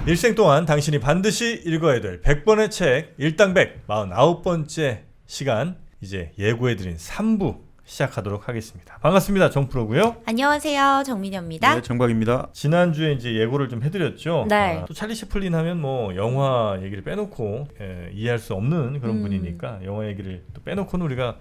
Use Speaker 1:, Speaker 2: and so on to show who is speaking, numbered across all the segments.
Speaker 1: 일생 동안 당신이 반드시 읽어야 될 100번의 책 일당백 49번째 시간 이제 예고해드린 3부 시작하도록 하겠습니다. 반갑습니다. 정프로고요.
Speaker 2: 안녕하세요. 정민여입니다.
Speaker 3: 네, 정박입니다.
Speaker 1: 지난주에 이제 예고를 좀 해드렸죠.
Speaker 2: 네.
Speaker 1: 또 찰리 채플린 하면 뭐 영화 얘기를 빼놓고 이해할 수 없는 그런 분이니까 영화 얘기를 또 빼놓고는 우리가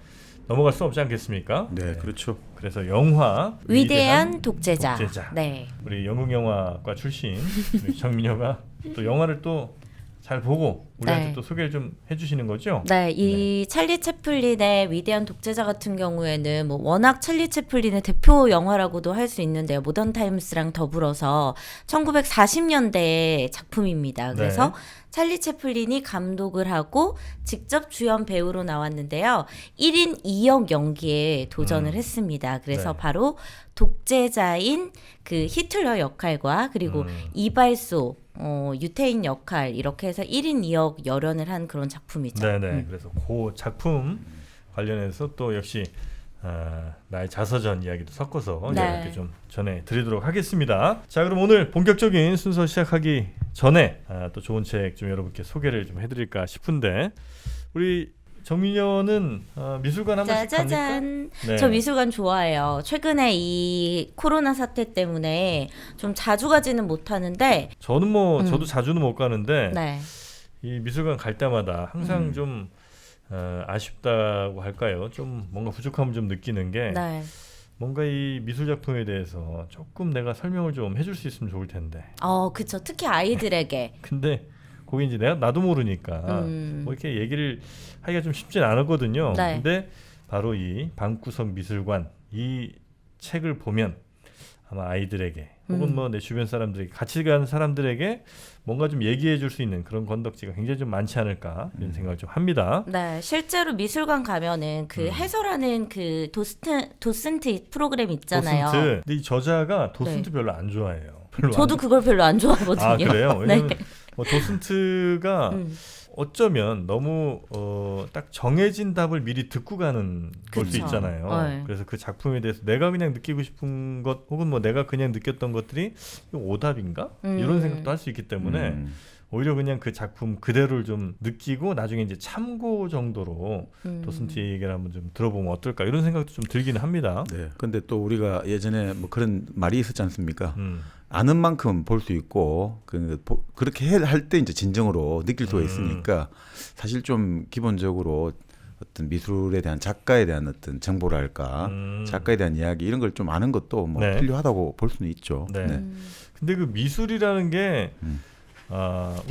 Speaker 1: 넘어갈 수 없지 않겠습니까?
Speaker 3: 네, 그렇죠.
Speaker 1: 그래서 영화
Speaker 2: 위대한 독재자. 네.
Speaker 1: 우리 연극영화과 출신 우리 정민여가 또 영화를 또 잘 보고 우리한테
Speaker 2: 네.
Speaker 1: 또 소개를 좀 해주시는 거죠?
Speaker 2: 네, 이 찰리 채플린의 위대한 독재자 같은 경우에는 뭐 워낙 찰리 채플린의 대표 영화라고도 할 수 있는데요. 모던 타임스랑 더불어서 1940년대의 작품입니다. 그래서
Speaker 1: 네.
Speaker 2: 찰리 채플린이 감독을 하고 직접 주연 배우로 나왔는데요. 1인 2역 연기에 도전을 했습니다. 그래서
Speaker 1: 네.
Speaker 2: 바로 독재자인 그 히틀러 역할과 그리고 이발소 유태인 역할 이렇게 해서 1인 2역 열연을 한 그런 작품이죠.
Speaker 1: 네네. 그래서 그 작품 관련해서 또 역시 나의 자서전 이야기도 섞어서
Speaker 2: 네.
Speaker 1: 이렇게 좀 전해드리도록 하겠습니다. 자, 그럼 오늘 본격적인 순서 시작하기 전에 또 좋은 책 좀 여러분께 소개를 좀 해드릴까 싶은데 우리 정민여는 미술관 한 번씩 갑니까?
Speaker 2: 짜자잔.
Speaker 1: 네.
Speaker 2: 저 미술관 좋아해요. 최근에 이 코로나 사태 때문에 좀 자주 가지는 못하는데
Speaker 1: 저는 뭐 저도 자주는 못 가는데
Speaker 2: 네.
Speaker 1: 이 미술관 갈 때마다 항상 좀 아쉽다고 할까요? 좀 뭔가 부족함을 좀 느끼는 게
Speaker 2: 네.
Speaker 1: 뭔가 이 미술 작품에 대해서 조금 내가 설명을 좀 해줄 수 있으면 좋을 텐데.
Speaker 2: 그쵸. 특히 아이들에게.
Speaker 1: 근데 거기 이제 나도 모르니까 뭐 이렇게 얘기를 하기가 좀 쉽진 않았거든요.
Speaker 2: 네.
Speaker 1: 근데 바로 이 방구석 미술관 이 책을 보면 아마 아이들에게 혹은 뭐 내 주변 사람들에게 같이 가는 사람들에게 뭔가 좀 얘기해 줄 수 있는 그런 건덕지가 굉장히 좀 많지 않을까 이런 생각을 좀 합니다.
Speaker 2: 네, 실제로 미술관 가면은 그 해설하는 그 도슨트 프로그램 있잖아요.
Speaker 1: 도슨트. 근데 이 저자가 도슨트 별로 안 좋아해요. 별로
Speaker 2: 저도
Speaker 1: 안
Speaker 2: 그걸 별로 안 좋아하거든요.
Speaker 1: 아, 그래요? 왜냐면
Speaker 2: 네.
Speaker 1: 뭐 도슨트가 어쩌면 너무 딱 정해진 답을 미리 듣고 가는 걸 수
Speaker 2: 그쵸.
Speaker 1: 있잖아요.
Speaker 2: 네.
Speaker 1: 그래서 그 작품에 대해서 내가 그냥 느끼고 싶은 것 혹은 뭐 내가 그냥 느꼈던 것들이 이거 오답인가? 이런 생각도 할 수 있기 때문에 오히려 그냥 그 작품 그대로를 좀 느끼고 나중에 이제 참고 정도로 도슨트 얘기를 한번 좀 들어보면 어떨까 이런 생각도 좀 들기는 합니다.
Speaker 3: 네. 근데 또 우리가 예전에 뭐 그런 말이 있었지 않습니까?
Speaker 1: 음.
Speaker 3: 아는 만큼 볼 수 있고 그렇게 할 때 이제 진정으로 느낄 수가 있으니까 사실 좀 기본적으로 어떤 미술에 대한 작가에 대한 어떤 정보랄까 작가에 대한 이야기 이런 걸 좀 아는 것도 뭐
Speaker 1: 네.
Speaker 3: 필요하다고 볼 수는 있죠.
Speaker 1: 네.
Speaker 3: 네.
Speaker 1: 근데 그 미술이라는 게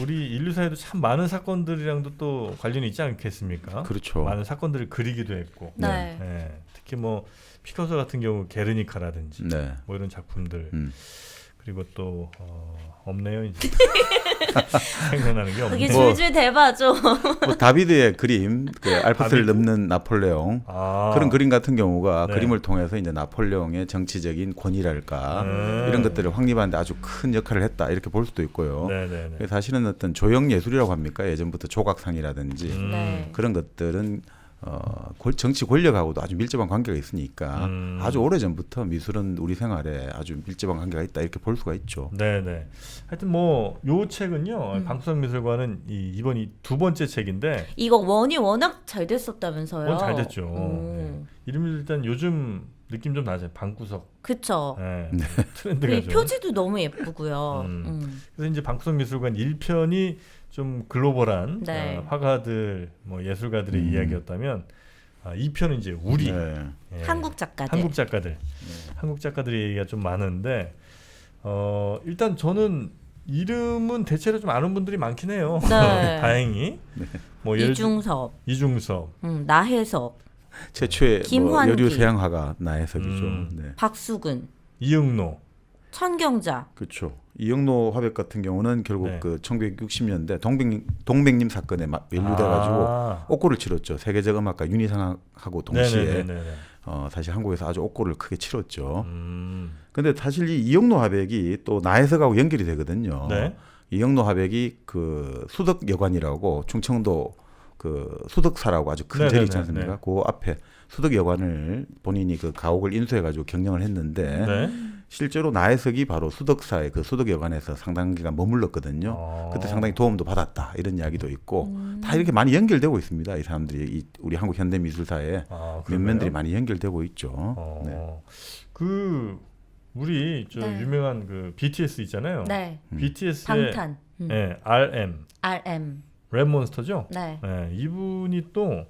Speaker 1: 우리 인류사에도 참 많은 사건들이랑도 또 관련이 있지 않겠습니까?
Speaker 3: 그렇죠.
Speaker 1: 많은 사건들을 그리기도 했고,
Speaker 2: 네.
Speaker 1: 네. 특히 뭐 피카소 같은 경우 게르니카라든지
Speaker 3: 네.
Speaker 1: 뭐 이런 작품들 그리고 또 없네요 이제 생각나는 게
Speaker 2: 그게
Speaker 1: 없네요.
Speaker 2: 줄줄 대봐죠.
Speaker 3: 뭐 다비드의 그림, 그 알프스를
Speaker 1: 다비드?
Speaker 3: 넘는 나폴레옹
Speaker 1: 아,
Speaker 3: 그런 그림 같은 경우가
Speaker 1: 네.
Speaker 3: 그림을 통해서 이제 나폴레옹의 정치적인 권위랄까
Speaker 1: 네.
Speaker 3: 이런 것들을 확립하는데 아주 큰 역할을 했다 이렇게 볼 수도 있고요.
Speaker 1: 네네네.
Speaker 3: 사실은 어떤 조형 예술이라고 합니까? 예전부터 조각상이라든지
Speaker 2: 네.
Speaker 3: 그런 것들은 정치 권력하고도 아주 밀접한 관계가 있으니까 아주 오래 전부터 미술은 우리 생활에 아주 밀접한 관계가 있다 이렇게 볼 수가 있죠.
Speaker 1: 네네. 하여튼 뭐 요 책은요 방구석 미술관은 이번이 두 번째 책인데
Speaker 2: 이거 원이 워낙 잘 됐었다면서요.
Speaker 1: 잘 됐죠. 네. 이름이 일단 요즘 느낌 좀 나죠. 방구석.
Speaker 2: 그쵸.
Speaker 1: 네. 트렌드가
Speaker 2: 그리고
Speaker 1: 좀.
Speaker 2: 표지도 너무 예쁘고요.
Speaker 1: 그래서 이제 방구석 미술관 1편이 좀 글로벌한
Speaker 2: 네.
Speaker 1: 화가들, 뭐 예술가들의 이야기였다면 2편은 이제 우리
Speaker 3: 네.
Speaker 1: 예,
Speaker 2: 한국 작가들.
Speaker 1: 한국 작가들, 한국 작가들의 얘기가 좀 많은데 일단 저는 이름은 대체로 좀 아는 분들이 많긴 해요.
Speaker 2: 네.
Speaker 1: 다행히. 뭐
Speaker 2: 이중섭,
Speaker 1: 이중섭,
Speaker 2: 나혜섭,
Speaker 3: 최초의 뭐
Speaker 2: 김환기.
Speaker 3: 여류 서양화가 나혜석이죠. 네.
Speaker 2: 박수근,
Speaker 1: 이응노.
Speaker 2: 천경자.
Speaker 3: 그렇죠. 이영노 화백 같은 경우는 결국
Speaker 1: 네.
Speaker 3: 그 1960년대 동백님 사건에 연루돼가지고 옥고를 치렀죠. 세계적 음악가 윤희상하고 동시에
Speaker 1: 네네네네.
Speaker 3: 사실 한국에서 아주 옥고를 크게 치렀죠. 근데 사실 이 이영노 화백이 또 나혜석하고 연결이 되거든요.
Speaker 1: 네.
Speaker 3: 이영노 화백이 그 수덕여관이라고 충청도 그 수덕사라고 아주 큰 절이 있지 않습니까?
Speaker 1: 네네네.
Speaker 3: 그 앞에 수덕여관을 본인이 그 가옥을 인수해가지고 경영을 했는데
Speaker 1: 네.
Speaker 3: 실제로 나혜석이 바로 수덕사의 그 수덕여관에서 상당 기간 머물렀거든요. 그때 상당히 도움도 받았다 이런 이야기도 있고 다 이렇게 많이 연결되고 있습니다. 이 사람들이 우리 한국 현대미술사에 면면들이 많이 연결되고 있죠. 네.
Speaker 1: 그 우리 저
Speaker 2: 네.
Speaker 1: 유명한 그 BTS 있잖아요.
Speaker 2: 네.
Speaker 1: BTS의
Speaker 2: 방탄.
Speaker 1: 네, RM 랩몬스터죠.
Speaker 2: 네.
Speaker 1: 네, 이분이 또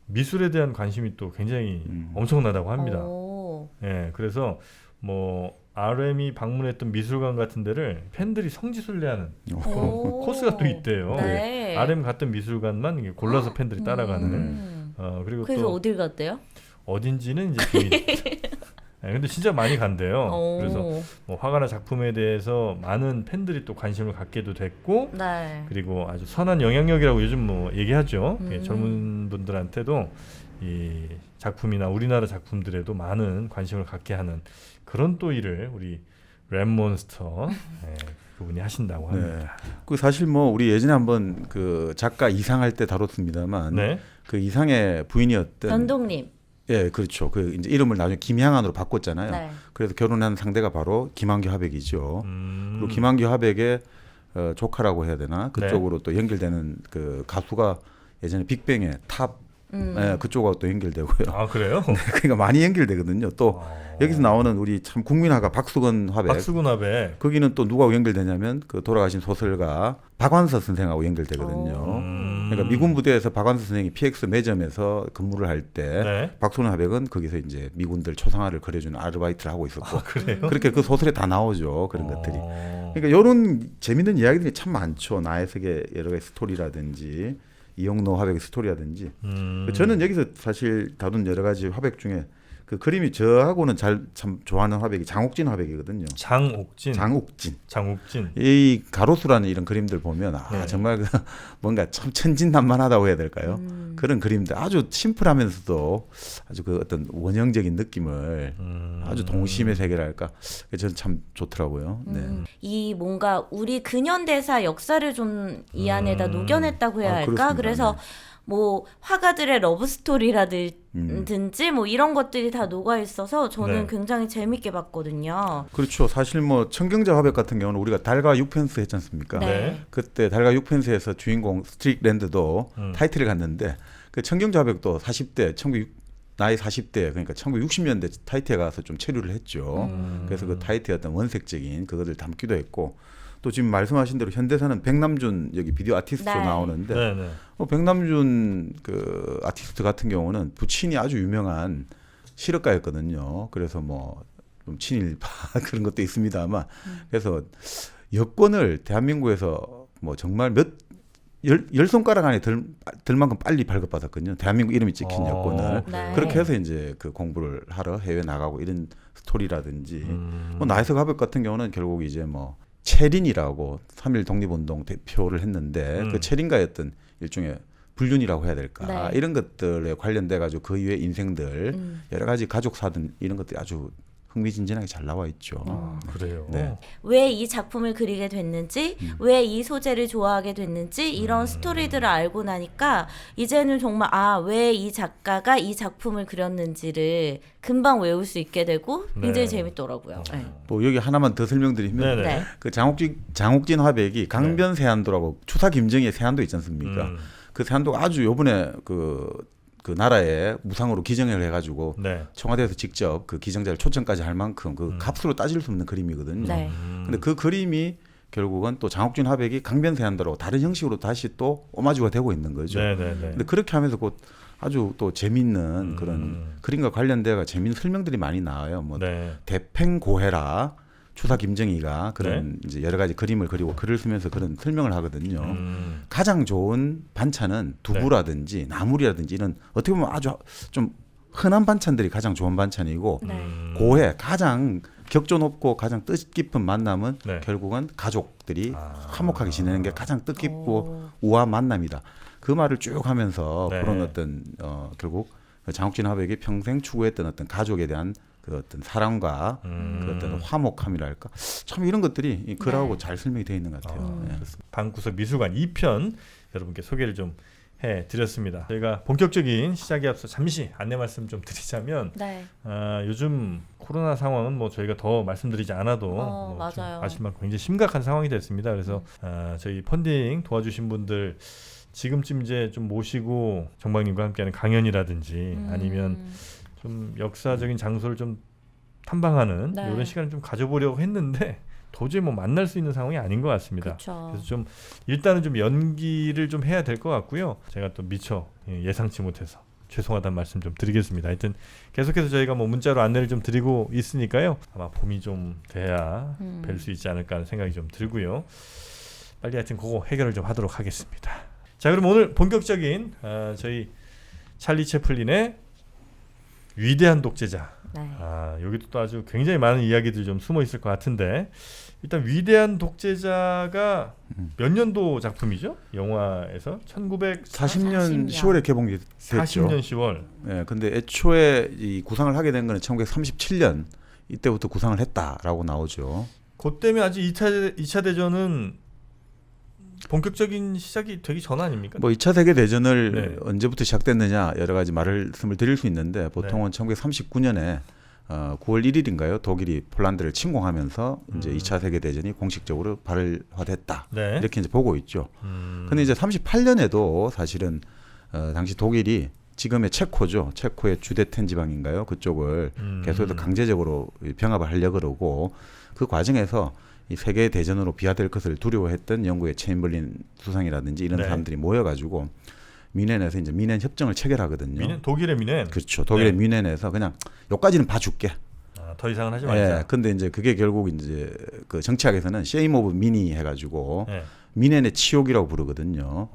Speaker 1: 미술에 대한 관심이 또 굉장히 엄청나다고 합니다.
Speaker 2: 오.
Speaker 1: 예, 그래서 뭐 RM이 방문했던 미술관 같은 데를 팬들이 성지순례하는
Speaker 2: 오.
Speaker 1: 코스가 또 있대요.
Speaker 2: 네.
Speaker 1: RM 갔던 미술관만 이게 골라서 팬들이 따라가는. 그리고
Speaker 2: 그래서
Speaker 1: 또
Speaker 2: 어딜 갔대요?
Speaker 1: 어딘지는 이제 비밀. 네, 근데 진짜 많이 간대요.
Speaker 2: 오.
Speaker 1: 그래서 뭐 화가나 작품에 대해서 많은 팬들이 또 관심을 갖게도 됐고,
Speaker 2: 네.
Speaker 1: 그리고 아주 선한 영향력이라고 요즘 뭐 얘기하죠. 예, 젊은 분들한테도 이 작품이나 우리나라 작품들에도 많은 관심을 갖게 하는 그런 또 일을 우리 랩몬스터 그분이 하신다고 합니다.
Speaker 3: 네. 그 사실 뭐 우리 예전에 한번 그 작가 이상할 때 다뤘습니다만
Speaker 1: 네.
Speaker 3: 그 이상의 부인이었던
Speaker 2: 변동님.
Speaker 3: 예, 그렇죠. 그 이제 이름을 나중에 김향안으로 바꿨잖아요.
Speaker 2: 네.
Speaker 3: 그래서 결혼한 상대가 바로 김한규 화백이죠. 그리고 김한규 화백의 조카라고 해야 되나 그쪽으로 또 연결되는 그 가수가 예전에 빅뱅의 탑 예, 그쪽하고 또 연결되고요.
Speaker 1: 아 그래요?
Speaker 3: 네, 그러니까 많이 연결되거든요. 또 여기서 나오는 우리 참 국민화가 박수건 화백.
Speaker 1: 박수근 화백.
Speaker 3: 거기는 또 누구하고 연결되냐면 그 돌아가신 소설가 박완서 선생하고 연결되거든요. 그러니까 미군 부대에서 박완서 선생이 PX 매점에서 근무를 할 때
Speaker 1: 네.
Speaker 3: 박수근 화백은 거기서 이제 미군들 초상화를 그려주는 아르바이트를 하고 있었고
Speaker 1: 그래요?
Speaker 3: 그렇게 그 소설에 다 나오죠. 그런 것들이. 그러니까 이런 재밌는 이야기들이 참 많죠. 나혜석의 여러 가지 스토리라든지 이영노 화백의 스토리라든지. 저는 여기서 사실 다룬 여러 가지 화백 중에 그 그림이 저하고는 참 좋아하는 화백이 장옥진 화백이거든요. 장옥진. 이 가로수라는 이런 그림들 보면
Speaker 1: 네.
Speaker 3: 정말 그 뭔가 참 천진난만하다고 해야 될까요? 그런 그림들 아주 심플하면서도 아주 그 어떤 원형적인 느낌을 아주 동심의 세계랄까. 저는 참 좋더라고요. 네.
Speaker 2: 이 뭔가 우리 근현대사 역사를 좀 이 안에다 녹여냈다고 해야 할까?
Speaker 3: 그렇습니다.
Speaker 2: 그래서
Speaker 3: 네.
Speaker 2: 뭐 화가들의 러브 스토리라든지 뭐 이런 것들이 다 녹아 있어서 저는
Speaker 1: 네.
Speaker 2: 굉장히 재밌게 봤거든요.
Speaker 3: 그렇죠. 사실 뭐 청경자 화백 같은 경우는 우리가 달과 육펜스 했지 않습니까?
Speaker 2: 네.
Speaker 3: 그때 달과 육펜스에서 주인공 스트릭랜드도 타이틀을 갔는데 그 청경자 화백도 40대 나이 40대 그러니까 1960년대 타이틀에 가서 좀 체류를 했죠. 그래서 그 타이틀의 어떤 원색적인 그것을 담기도 했고 또 지금 말씀하신 대로 현대사는 백남준 여기 비디오 아티스트로
Speaker 2: 네.
Speaker 3: 나오는데
Speaker 1: 네.
Speaker 3: 백남준 그 아티스트 같은 경우는 부친이 아주 유명한 실업가였거든요. 그래서 뭐 좀 친일파 그런 것도 있습니다만 그래서 여권을 대한민국에서 뭐 정말 열 손가락 안에 들 만큼 빨리 발급받았거든요. 대한민국 이름이 찍힌 여권을.
Speaker 2: 네.
Speaker 3: 그렇게 해서 이제 그 공부를 하러 해외 나가고 이런 스토리라든지 뭐 나혜석 화백 같은 경우는 결국 이제 뭐 체린이라고 3.1 독립운동 대표를 했는데 그 체린과의 어떤 일종의 불륜이라고 해야 될까
Speaker 2: 네.
Speaker 3: 이런 것들에 관련돼 가지고 그 이후의 인생들 여러 가지 가족사든 이런 것들이 아주 흥미진진하게 잘 나와 있죠.
Speaker 1: 그래요.
Speaker 3: 네.
Speaker 2: 왜 이 작품을 그리게 됐는지, 왜 이 소재를 좋아하게 됐는지 이런 스토리들을 알고 나니까 이제는 정말 왜 이 작가가 이 작품을 그렸는지를 금방 외울 수 있게 되고 굉장히 재밌더라고요. 네.
Speaker 3: 뭐 여기 하나만 더 설명드리면
Speaker 2: 네.
Speaker 3: 그 장옥진 화백이 강변 세안도라고 추사 김정희의 세안도 있지 않습니까? 그 세안도가 아주 요번에 그 나라에 무상으로 기증을 해가지고 청와대에서 직접 그 기증자를 초청까지 할 만큼 그 값으로 따질 수 없는 그림이거든요.
Speaker 2: 네.
Speaker 3: 근데 그 그림이 결국은 또 장옥진 화백이 강변 세안도라고 다른 형식으로 다시 또 오마주가 되고 있는 거죠. 근데 그렇게 하면서 곧 아주 또 재밌는 그런 그림과 관련돼가 재밌는 설명들이 많이 나와요. 뭐 대팽고해라. 추사 김정희가 그런 이제 여러 가지 그림을 그리고 글을 쓰면서 그런 설명을 하거든요. 가장 좋은 반찬은 두부라든지 나물이라든지 이런 어떻게 보면 아주 좀 흔한 반찬들이 가장 좋은 반찬이고 고해 가장 격조 높고 가장 뜻깊은 만남은 결국은 가족들이 화목하게 지내는 게 가장 뜻깊고 우아한 만남이다. 그 말을 쭉 하면서 그런 어떤 결국 장옥진 화백이 평생 추구했던 어떤 가족에 대한 그 어떤 사랑과 그 어떤 화목함이랄까 참 이런 것들이 이 글하고 잘 설명이 되어 있는 것 같아요.
Speaker 1: 방구석 미술관 2편 여러분께 소개를 좀 드렸습니다. 저희가 본격적인 시작에 앞서 잠시 안내 말씀 좀 드리자면
Speaker 2: 네.
Speaker 1: 요즘 코로나 상황은 뭐 저희가 더 말씀드리지 않아도
Speaker 2: 맞아요.
Speaker 1: 아실 만큼 굉장히 심각한 상황이 됐습니다. 그래서 저희 펀딩 도와주신 분들 지금쯤 이제 좀 모시고 정박님과 함께하는 강연이라든지 아니면 좀 역사적인 장소를 좀 탐방하는
Speaker 2: 네.
Speaker 1: 이런 시간을 좀 가져보려고 했는데 도저히 뭐 만날 수 있는 상황이 아닌 것 같습니다.
Speaker 2: 그쵸.
Speaker 1: 그래서 좀 일단은 좀 연기를 좀 해야 될 것 같고요. 제가 또 미처 예상치 못해서 죄송하다는 말씀 좀 드리겠습니다. 하여튼 계속해서 저희가 뭐 문자로 안내를 좀 드리고 있으니까요. 아마 봄이 좀 돼야 뵐 수 있지 않을까 하는 생각이 좀 들고요. 빨리 하여튼 그거 해결을 좀 하도록 하겠습니다. 자, 그럼 오늘 본격적인 저희 찰리 채플린의 위대한 독재자.
Speaker 2: 네.
Speaker 1: 여기도 또 아주 굉장히 많은 이야기들이 좀 숨어 있을 것 같은데 일단 위대한 독재자가 몇 년도 작품이죠? 영화에서
Speaker 3: 40년 10월에 개봉됐죠.
Speaker 1: 40년 10월.
Speaker 3: 예, 근데 애초에 이 구상을 하게 된 거는 1937년 이때부터 구상을 했다라고 나오죠.
Speaker 1: 그때면 아직 2차 대전은 본격적인 시작이 되기 전 아닙니까?
Speaker 3: 뭐 2차 세계 대전을
Speaker 1: 네.
Speaker 3: 언제부터 시작됐느냐 여러 가지 말씀을 드릴 수 있는데 보통은 1939년에 9월 1일인가요? 독일이 폴란드를 침공하면서 이제 2차 세계 대전이 공식적으로 발화됐다.
Speaker 1: 네.
Speaker 3: 이렇게 이제 보고 있죠. 근데 이제 38년에도 사실은 당시 독일이 지금의 체코죠. 체코의 주데텐 지방인가요? 그쪽을 계속해서 강제적으로 병합을 하려고 그러고 그 과정에서 이 세계 대전으로 비화될 것을 두려워했던 영국의 체인벌린 수상이라든지 이런
Speaker 1: 네.
Speaker 3: 사람들이 모여가지고 미넨에서 이제 미넨 협정을 체결하거든요.
Speaker 1: 미넨, 독일의 미넨.
Speaker 3: 그렇죠. 독일의
Speaker 1: 네.
Speaker 3: 미넨에서 그냥 요까지는 봐줄게.
Speaker 1: 더 이상은 하지 말자.
Speaker 3: 예. 근데 이제 그게 결국 이제 그 정치학에서는 쉐임 오브 미니 해가지고
Speaker 1: 네.
Speaker 3: 미넨의 치욕이라고 부르거든요.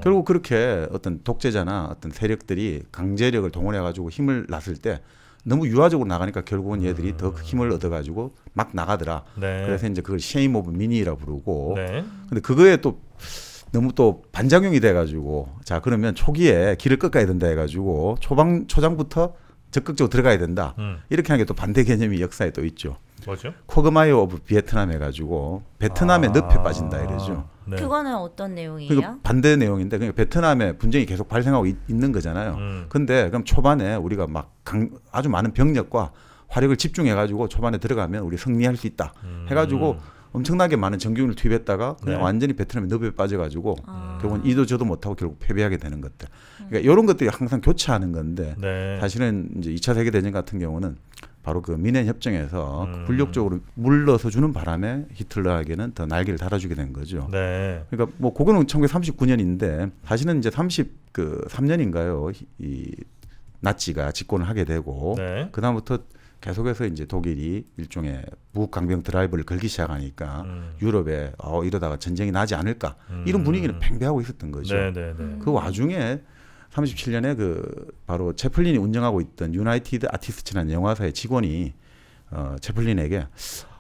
Speaker 3: 결국 그렇게 어떤 독재자나 어떤 세력들이 강제력을 동원해가지고 힘을 놨을 때 너무 유화적으로 나가니까 결국은 얘들이 더 힘을 얻어가지고 막 나가더라.
Speaker 1: 네.
Speaker 3: 그래서 이제 그걸 쉐임 오브 미니라고 부르고.
Speaker 1: 네.
Speaker 3: 근데 그거에 또 너무 또 반작용이 돼가지고 자 그러면 초기에 길을 꺾어야 된다 해가지고 초장부터 적극적으로 들어가야 된다. 이렇게 하는 게 또 반대 개념이 역사에 또 있죠.
Speaker 1: 뭐죠?
Speaker 3: 코그마이어 오브 베트남 해가지고 베트남의 늪에 빠진다 이러죠.
Speaker 1: 네.
Speaker 2: 그거는 어떤 내용이에요?
Speaker 3: 그러니까 반대 내용인데 그러니까 베트남에 분쟁이 계속 발생하고 있는 거잖아요. 근데 그럼 초반에 우리가 막 아주 많은 병력과 화력을 집중해가지고 초반에 들어가면 우리 승리할 수 있다. 해가지고 엄청나게 많은 정규군을 투입했다가 그냥
Speaker 1: 네.
Speaker 3: 완전히 베트남의 늪에 빠져가지고 결국은 이도 저도 못하고 결국 패배하게 되는 것들. 그러니까 이런 것들이 항상 교차하는 건데
Speaker 1: 네.
Speaker 3: 사실은 이제 2차 세계대전 같은 경우는 바로 그 미넨 협정에서 불력적으로 물러서 주는 바람에 히틀러에게는 더 날개를 달아주게 된 거죠.
Speaker 1: 네.
Speaker 3: 그러니까 뭐 그거는 1939년인데 사실은 이제 33년인가요? 이 나치가 집권을 하게 되고
Speaker 1: 네.
Speaker 3: 그 다음부터 계속해서 이제 독일이 일종의 무강병 드라이브를 걸기 시작하니까 유럽에 이러다가 전쟁이 나지 않을까 이런 분위기는 팽배하고 있었던 거죠.
Speaker 1: 네, 네, 네.
Speaker 3: 그 와중에 37년에 그 바로 채플린이 운영하고 있던 유나이티드 아티스트라는 영화사의 직원이 채플린에게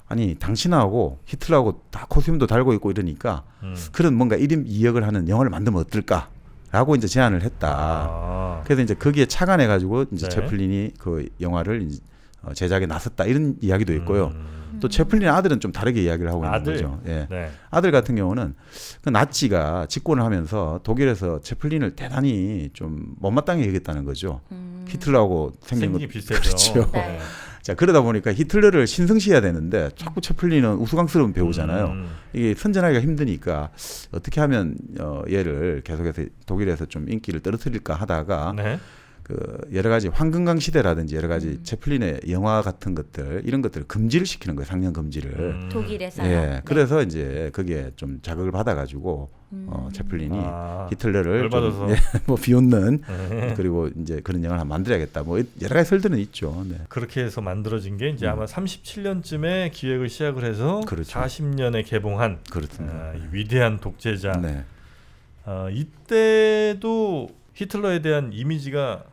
Speaker 3: 아니 당신하고 히틀러하고 다 코스튬도 달고 있고 이러니까 그런 뭔가 1인 2역을 하는 영화를 만들면 어떨까라고 이제 제안을 했다. 그래서 이제 거기에 착안해 가지고 이제
Speaker 1: 네.
Speaker 3: 채플린이 그 영화를 이제 제작에 나섰다 이런 이야기도 있고요. 또 채플린의 아들은 좀 다르게 이야기를 하고 있는
Speaker 1: 아들?
Speaker 3: 거죠. 예.
Speaker 1: 네.
Speaker 3: 아들 같은 경우는 그 나치가 집권을 하면서 독일에서 채플린을 대단히 좀 못마땅히 여겼다는 거죠. 히틀러하고 생긴
Speaker 1: 생기
Speaker 3: 것
Speaker 1: 비슷해서.
Speaker 3: 그렇죠.
Speaker 2: 네.
Speaker 3: 자 그러다 보니까 히틀러를 신성시해야 되는데 자꾸 채플린은 우스꽝스러운 배우잖아요. 이게 선전하기가 힘드니까 어떻게 하면 얘를 계속해서 독일에서 좀 인기를 떨어뜨릴까 하다가
Speaker 1: 네.
Speaker 3: 그 여러 가지 황금강 시대라든지 여러 가지 채플린의 영화 같은 것들 이런 것들을 금지를 시키는 거예요. 상영 금지를.
Speaker 2: 독일에서요.
Speaker 3: 예.
Speaker 2: 네.
Speaker 3: 그래서 이제 거기에 좀 자극을 받아가지고 채플린이 히틀러를
Speaker 1: 열받아서.
Speaker 3: 좀, 뭐 비웃는
Speaker 1: 네.
Speaker 3: 그리고 이제 그런 영화를 만들어야겠다. 뭐 여러 가지 설들은 있죠. 네.
Speaker 1: 그렇게 해서 만들어진 게 이제 아마 37년쯤에 기획을 시작을 해서
Speaker 3: 그렇죠.
Speaker 1: 40년에 개봉한
Speaker 3: 그렇습니다.
Speaker 1: 이 위대한 독재자.
Speaker 3: 네.
Speaker 1: 이때도 히틀러에 대한 이미지가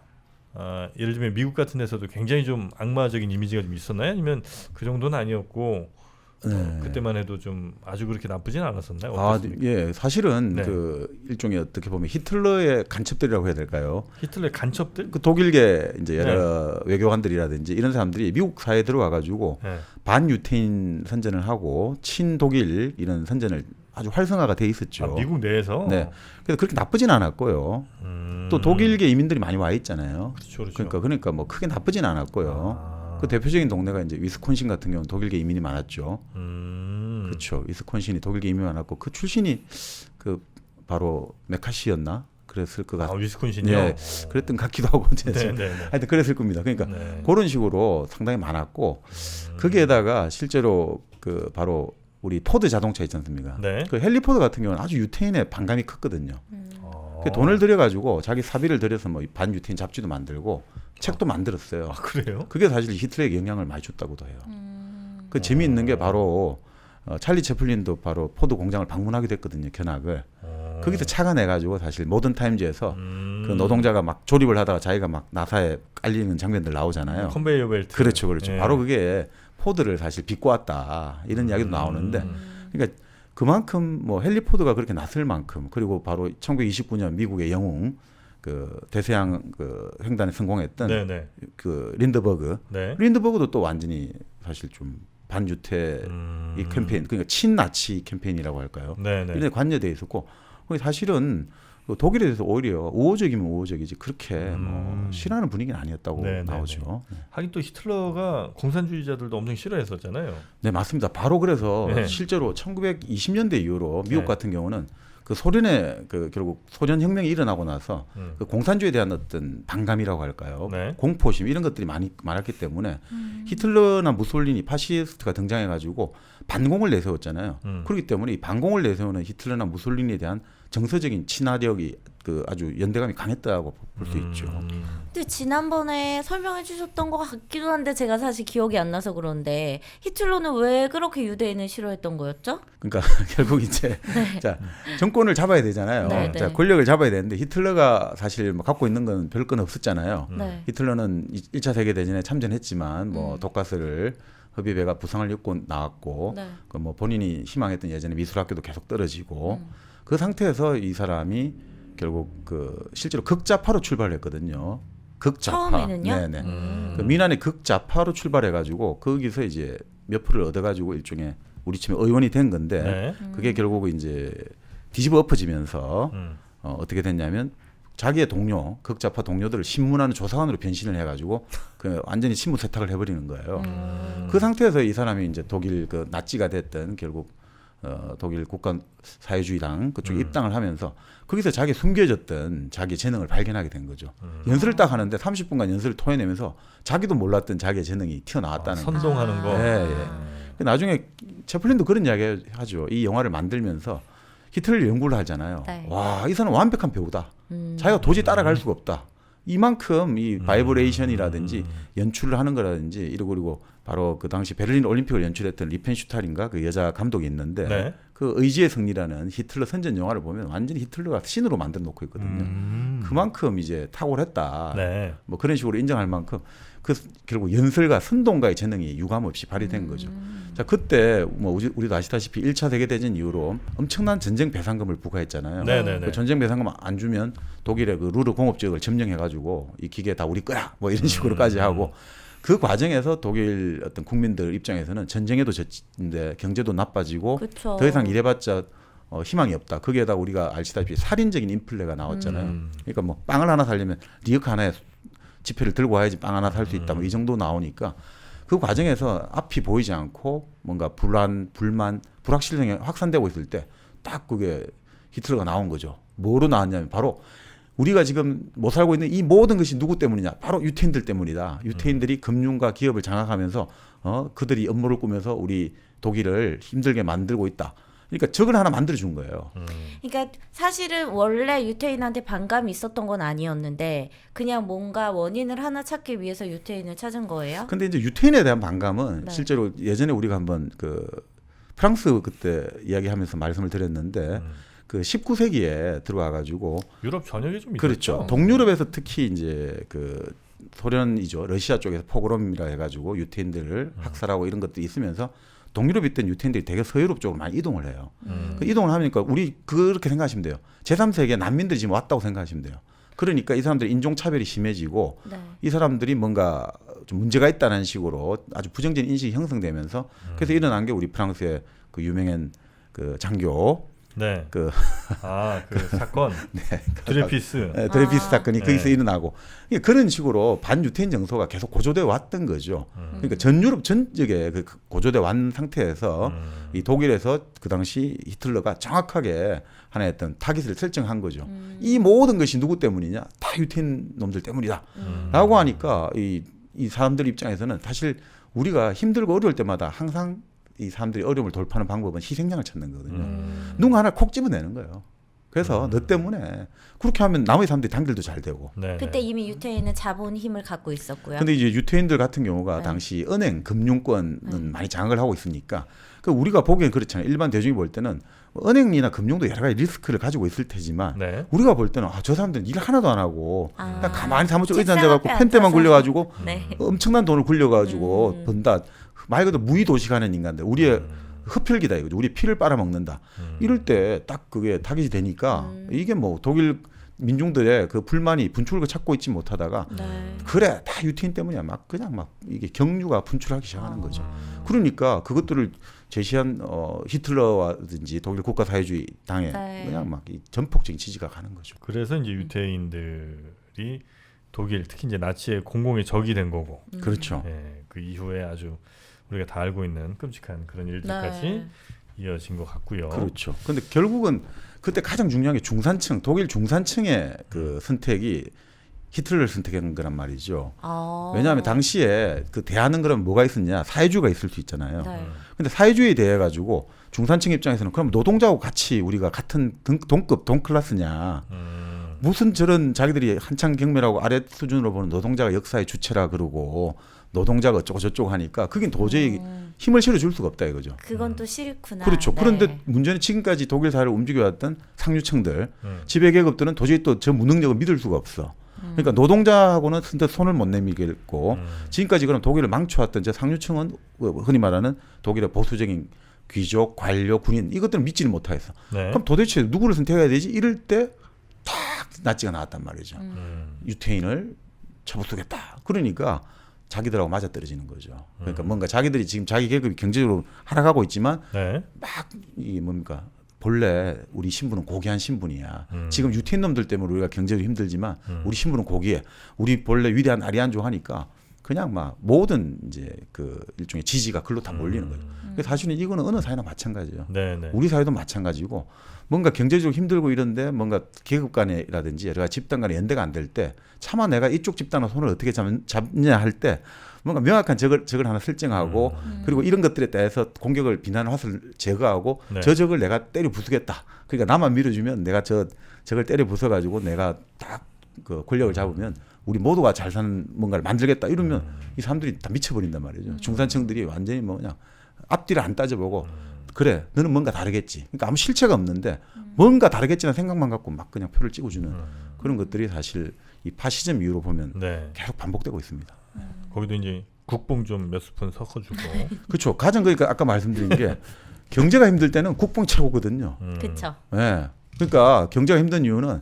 Speaker 1: 예를 들면 미국 같은 데서도 굉장히 좀 악마적인 이미지가 좀 있었나요? 아니면 그 정도는 아니었고
Speaker 3: 네.
Speaker 1: 그때만 해도 좀 아주 그렇게 나쁘진 않았었나요?
Speaker 3: 아,
Speaker 1: 어떻습니까?
Speaker 3: 예, 사실은
Speaker 1: 네.
Speaker 3: 그 일종의 어떻게 보면 히틀러의 간첩들이라고 해야 될까요?
Speaker 1: 히틀러의 간첩들?
Speaker 3: 그 독일계 이제 여러 외교관들이라든지 이런 사람들이 미국 사회에 들어와 가지고
Speaker 1: 네.
Speaker 3: 반유태인 선전을 하고 친독일 이런 선전을 아주 활성화가 돼 있었죠.
Speaker 1: 아, 미국 내에서.
Speaker 3: 네. 그래서 그렇게 나쁘진 않았고요. 또 독일계 이민들이 많이 와 있잖아요.
Speaker 1: 그렇죠.
Speaker 3: 그러니까 뭐 크게 나쁘진 않았고요. 그 대표적인 동네가 이제 위스콘신 같은 경우는 독일계 이민이 많았죠. 그렇죠. 위스콘신이 독일계 이민이 많았고 그 출신이 그 바로 메카시였나? 그랬을 것 같아요.
Speaker 1: 위스콘신이요?
Speaker 3: 네. 그랬던 것 같기도 하고 하여튼 그랬을 겁니다. 그러니까 그런 식으로 상당히 많았고 거기에다가 실제로 그 바로 우리 포드 자동차 있지 않습니까?
Speaker 1: 네.
Speaker 3: 그 헨리 포드 같은 경우는 아주 유태인의 반감이 컸거든요. 그 돈을 들여가지고 자기 사비를 들여서 뭐 반유태인 잡지도 만들고 책도 만들었어요.
Speaker 1: 아, 그래요?
Speaker 3: 그게 사실 히틀러에게 영향을 많이 줬다고도 해요. 그 재미있는 게 바로 찰리 채플린도 바로 포드 공장을 방문하게 됐거든요. 견학을. 거기서 차가 내가지고 사실 모던 타임즈에서 그 노동자가 막 조립을 하다가 자기가 막 나사에 깔리는 장면들 나오잖아요.
Speaker 1: 컨베이어 벨트.
Speaker 3: 그렇죠.
Speaker 1: 예.
Speaker 3: 바로 그게 포드를 사실 비꼬았다 이런 이야기도 나오는데, 그러니까 그만큼 뭐 헨리 포드가 그렇게 낯설 만큼, 그리고 바로 1929년 미국의 영웅 그 대서양 그 횡단에 성공했던
Speaker 1: 네네.
Speaker 3: 그 린드버그,
Speaker 1: 네.
Speaker 3: 린드버그도 또 완전히 사실 좀 반유태 이 캠페인, 그러니까 친나치 캠페인이라고 할까요?
Speaker 1: 네네.
Speaker 3: 이런 데 관여돼 있었고, 사실은 독일에 대해서 오히려 우호적이면 우호적이지 그렇게 뭐 싫어하는 분위기는 아니었다고
Speaker 1: 네네네.
Speaker 3: 나오죠.
Speaker 1: 하긴 또 히틀러가 공산주의자들도 엄청 싫어했었잖아요.
Speaker 3: 네, 맞습니다. 바로 그래서
Speaker 1: 네.
Speaker 3: 실제로 1920년대 이후로 미국
Speaker 1: 네.
Speaker 3: 같은 경우는 그 소련의 그 결국 소련 혁명이 일어나고 나서 그 공산주의에 대한 어떤 반감이라고 할까요?
Speaker 1: 네.
Speaker 3: 공포심 이런 것들이 많았기 때문에 히틀러나 무솔리니 파시스트가 등장해가지고 반공을 내세웠잖아요. 그렇기 때문에 이 반공을 내세우는 히틀러나 무솔리니에 대한 정서적인 친화력이 그 아주 연대감이 강했다고 볼 수 있죠.
Speaker 2: 근데 지난번에 설명해 주셨던 것 같기도 한데 제가 사실 기억이 안 나서 그런데 히틀러는 왜 그렇게 유대인을 싫어했던 거였죠?
Speaker 3: 그러니까 결국 이제 자 정권을 잡아야 되잖아요.
Speaker 2: 네,
Speaker 3: 자
Speaker 2: 네.
Speaker 3: 권력을 잡아야 되는데 히틀러가 사실 뭐 갖고 있는 건 별 건 없었잖아요.
Speaker 2: 네.
Speaker 3: 히틀러는 1차 세계 대전에 참전했지만 뭐 독가스를 흡입해가 부상을 입고 나왔고
Speaker 2: 네.
Speaker 3: 그 뭐 본인이 희망했던 예전에 미술학교도 계속 떨어지고 그 상태에서 이 사람이 결국 그 실제로 극좌파로 출발했거든요. 극좌파.
Speaker 2: 처음에는요?
Speaker 3: 네네. 그 미난의 극좌파로 출발해가지고 거기서 이제 몇 표를 얻어가지고 일종의 우리 치면 의원이 된 건데
Speaker 1: 네.
Speaker 3: 그게 결국 이제 뒤집어 엎어지면서 어떻게 됐냐면 자기의 동료, 극좌파 동료들을 신문하는 조사관으로 변신을 해가지고 그 완전히 신문 세탁을 해버리는 거예요. 그 상태에서 이 사람이 이제 독일 그 나치가 됐던 결국 독일 국가 사회주의당 그쪽에 입당을 하면서 거기서 자기 숨겨졌던 자기 재능을 발견하게 된 거죠. 연설을 딱 하는데 30분간 연설을 토해내면서 자기도 몰랐던 자기의 재능이 튀어나왔다는 거죠.
Speaker 1: 선동하는 거.
Speaker 3: 예, 예. 나중에 채플린도 그런 이야기 하죠. 이 영화를 만들면서 히틀러를 연구를 하잖아요.
Speaker 2: 네.
Speaker 3: 와, 이 사람은 완벽한 배우다. 자기가 도저히 따라갈 수가 없다. 이만큼 이 바이브레이션이라든지 연출을 하는 거라든지 이러고 그리고 바로 그 당시 베를린 올림픽을 연출했던 리펜슈탈인가 그 여자 감독이 있는데
Speaker 1: 네.
Speaker 3: 그 의지의 승리라는 히틀러 선전 영화를 보면 완전히 히틀러가 신으로 만들어 놓고 있거든요. 그만큼 이제 탁월했다.
Speaker 1: 네.
Speaker 3: 뭐 그런 식으로 인정할 만큼 그 결국 연설과 선동가의 재능이 유감없이 발휘된 거죠. 자, 그때 뭐 우리도 아시다시피 1차 세계 대전 이후로 엄청난 전쟁 배상금을 부과했잖아요.
Speaker 1: 네네네.
Speaker 3: 그 전쟁 배상금 안 주면 독일의 그 루르 공업 지역을 점령해 가지고 이 기계 다 우리 거야. 뭐 이런 식으로까지 하고 그 과정에서 독일 어떤 국민들 입장에서는 전쟁에도 졌는데 경제도 나빠지고
Speaker 2: 그쵸.
Speaker 3: 더 이상 이래봤자 희망이 없다. 거기에다 우리가 아시다시피 살인적인 인플레가 나왔잖아요. 그러니까 뭐 빵을 하나 살려면 리어크 하나에 지폐를 들고 와야지 빵 하나 살 수 있다. 뭐 이 정도 나오니까 그 과정에서 앞이 보이지 않고 뭔가 불안, 불만, 불확실성이 확산되고 있을 때 딱 그게 히틀러가 나온 거죠. 뭐로 나왔냐면 바로 우리가 지금 못 살고 있는 이 모든 것이 누구 때문이냐? 바로 유태인들 때문이다. 유태인들이 금융과 기업을 장악하면서 그들이 업무를 꾸면서 우리 독일을 힘들게 만들고 있다. 그러니까 적을 하나 만들어 준 거예요.
Speaker 2: 그러니까 사실은 원래 유태인한테 반감이 있었던 건 아니었는데 그냥 뭔가 원인을 하나 찾기 위해서 유태인을 찾은 거예요?
Speaker 3: 근데 이제 유태인에 대한 반감은
Speaker 2: 네.
Speaker 3: 실제로 예전에 우리가 한번 그 프랑스 그때 이야기하면서 말씀을 드렸는데 그 19세기에 들어와 가지고
Speaker 1: 유럽 전역에 좀
Speaker 3: 그렇죠.
Speaker 1: 있었죠.
Speaker 3: 동유럽에서 특히 이제 그 소련이죠. 러시아 쪽에서 포그롬이라 해가지고 유태인들을 학살하고 이런 것들이 있으면서 동유럽에 있던 유태인들이 되게 서유럽 쪽으로 많이 이동을 해요. 그 이동을 하니까 우리 그렇게 생각하시면 돼요. 제3세기에 난민들이 지금 왔다고 생각하시면 돼요. 그러니까 이 사람들이 인종차별이 심해지고
Speaker 2: 네.
Speaker 3: 이 사람들이 뭔가 좀 문제가 있다는 식으로 아주 부정적인 인식이 형성되면서 그래서 일어난 게 우리 프랑스의 그 유명한 그 그 장교
Speaker 1: 네.
Speaker 3: 그
Speaker 1: 그 사건. 드레피스.
Speaker 3: 드레피스 사건이 거기서
Speaker 1: 네.
Speaker 3: 일어나고 그런 식으로 반유태인 정서가 계속 고조돼 왔던 거죠. 그러니까 전 유럽 전역에 그 고조돼 왔는 상태에서 이 독일에서 그 당시 히틀러가 정확하게 하나의 어떤 타깃을 설정한 거죠. 이 모든 것이 누구 때문이냐? 다 유태인 놈들 때문이다. 라고 하니까 이 사람들 입장에서는 사실 우리가 힘들고 어려울 때마다 항상 이 사람들이 어려움을 돌파하는 방법은 희생양을 찾는 거거든요. 누군가 하나 콕 집어내는 거예요. 그래서 너 때문에 그렇게 하면 나머지 사람들이 단결도 잘 되고.
Speaker 1: 네.
Speaker 2: 그때 이미 유태인은 자본 힘을 갖고 있었고요.
Speaker 3: 근데 이제 유태인들 같은 경우가
Speaker 2: 네.
Speaker 3: 당시 은행, 금융권은 많이 장악을 하고 있으니까 그 우리가 보기엔 그렇잖아요. 일반 대중이 볼 때는 은행이나 금융도 여러 가지 리스크를 가지고 있을 테지만
Speaker 1: 네.
Speaker 3: 우리가 볼 때는 저 사람들은 일 하나도 안 하고 그냥 가만히 사무실 의자
Speaker 2: 책상
Speaker 3: 앉아갖고
Speaker 2: 앞에
Speaker 3: 펜대만
Speaker 2: 앉아서.
Speaker 3: 굴려가지고
Speaker 2: 네.
Speaker 3: 엄청난 돈을 굴려가지고 번다. 말 그대로 무의도식하는 인간들. 우리의 흡혈귀다 이거죠. 우리 피를 빨아먹는다. 이럴 때 딱 그게 타깃이 되니까 이게 뭐 독일 민중들의 그 불만이 분출을 찾고 있지 못하다가
Speaker 2: 네.
Speaker 3: 그래 다 유태인 때문이야 막 그냥 막 이게 경류가 분출하기 시작하는 거죠. 그러니까 그것들을 제시한 히틀러와든지 독일 국가사회주의 당에
Speaker 2: 네.
Speaker 3: 그냥 막 이 전폭적인 지지가 가는 거죠.
Speaker 1: 그래서 이제 유태인들이 독일 특히 이제 나치의 공공의 적이 된 거고.
Speaker 3: 그렇죠.
Speaker 1: 예, 그 이후에 아주 우리가 다 알고 있는 끔찍한 그런 일들까지
Speaker 2: 네.
Speaker 1: 이어진 것 같고요.
Speaker 3: 그렇죠. 근데 결국은 그때 가장 중요한 게 중산층, 독일 중산층의 그 선택이 히틀러를 선택한 거란 말이죠. 왜냐하면 당시에 그 대하는 그럼 뭐가 있었냐? 사회주의가 있을 수 있잖아요.
Speaker 2: 네.
Speaker 3: 근데 사회주의에 대해 가지고 중산층 입장에서는 그럼 노동자하고 같이 우리가 같은 동급 동클래스냐? 무슨 저런 자기들이 한창 경멸하고 아래 수준으로 보는 노동자가 역사의 주체라 그러고 노동자가 어쩌고 저쩌고 하니까 그긴 도저히 힘을 실어줄 수가 없다 이거죠.
Speaker 2: 그건 또 싫구나.
Speaker 3: 그렇죠.
Speaker 2: 네.
Speaker 3: 그런데 문제는 지금까지 독일 사회를 움직여왔던 상류층들, 지배계급들은 도저히 또 저 무능력을 믿을 수가 없어. 그러니까 노동자하고는 손을 못 내밀겠고 지금까지 그런 독일을 망쳐왔던 저 상류층은 흔히 말하는 독일의 보수적인 귀족, 관료, 군인 이것들은 믿지를 못하겠어.
Speaker 1: 네.
Speaker 3: 그럼 도대체 누구를 선택해야 되지? 이럴 때 딱 나치가 나왔단 말이죠. 유태인을 쳐부수겠다. 그러니까 자기들하고 맞아떨어지는 거죠. 그러니까 뭔가 자기들이 지금 자기 계급이 경제적으로 하락하고 있지만
Speaker 1: 네.
Speaker 3: 막 이 뭡니까 본래 우리 신분은 고귀한 신분이야. 지금 유태인 놈들 때문에 우리가 경제적으로 힘들지만 우리 신분은 고귀해. 우리 본래 위대한 아리안족 하니까 그냥 막 모든 이제 그 일종의 지지가 글로 다 몰리는 거죠. 그래서 사실은 이거는 어느 사회나 마찬가지예요.
Speaker 1: 네, 네.
Speaker 3: 우리 사회도 마찬가지고 뭔가 경제적으로 힘들고 이런데 뭔가 계급 간이라든지 여러 가지 집단 간의 연대가 안 될 때 차마 내가 이쪽 집단과 손을 어떻게 잡냐 할 때 뭔가 명확한 적을 하나 설정하고 그리고 이런 것들에 대해서 공격을 비난을 화살을 제거하고
Speaker 1: 네.
Speaker 3: 저 적을 내가 때려 부수겠다. 그러니까 나만 밀어주면 내가 적을 때려 부숴가지고 내가 딱 그 권력을 잡으면 우리 모두가 잘 사는 뭔가를 만들겠다 이러면 이 사람들이 다 미쳐버린단 말이죠. 중산층들이 완전히 뭐 그냥 앞뒤를 안 따져보고 그래 너는 뭔가 다르겠지. 그러니까 아무 실체가 없는데 뭔가 다르겠지라는 생각만 갖고 막 그냥 표를 찍어주는 그런 것들이 사실 이 파시즘 이후로 보면
Speaker 1: 네.
Speaker 3: 계속 반복되고 있습니다.
Speaker 1: 거기도 이제 국뽕 좀 몇 스푼 섞어주고.
Speaker 3: 그렇죠. 가장 그러니까 아까 말씀드린 게 경제가 힘들 때는 국뽕 최고거든요.
Speaker 2: 그렇죠.
Speaker 3: 네. 그러니까 경제가 힘든 이유는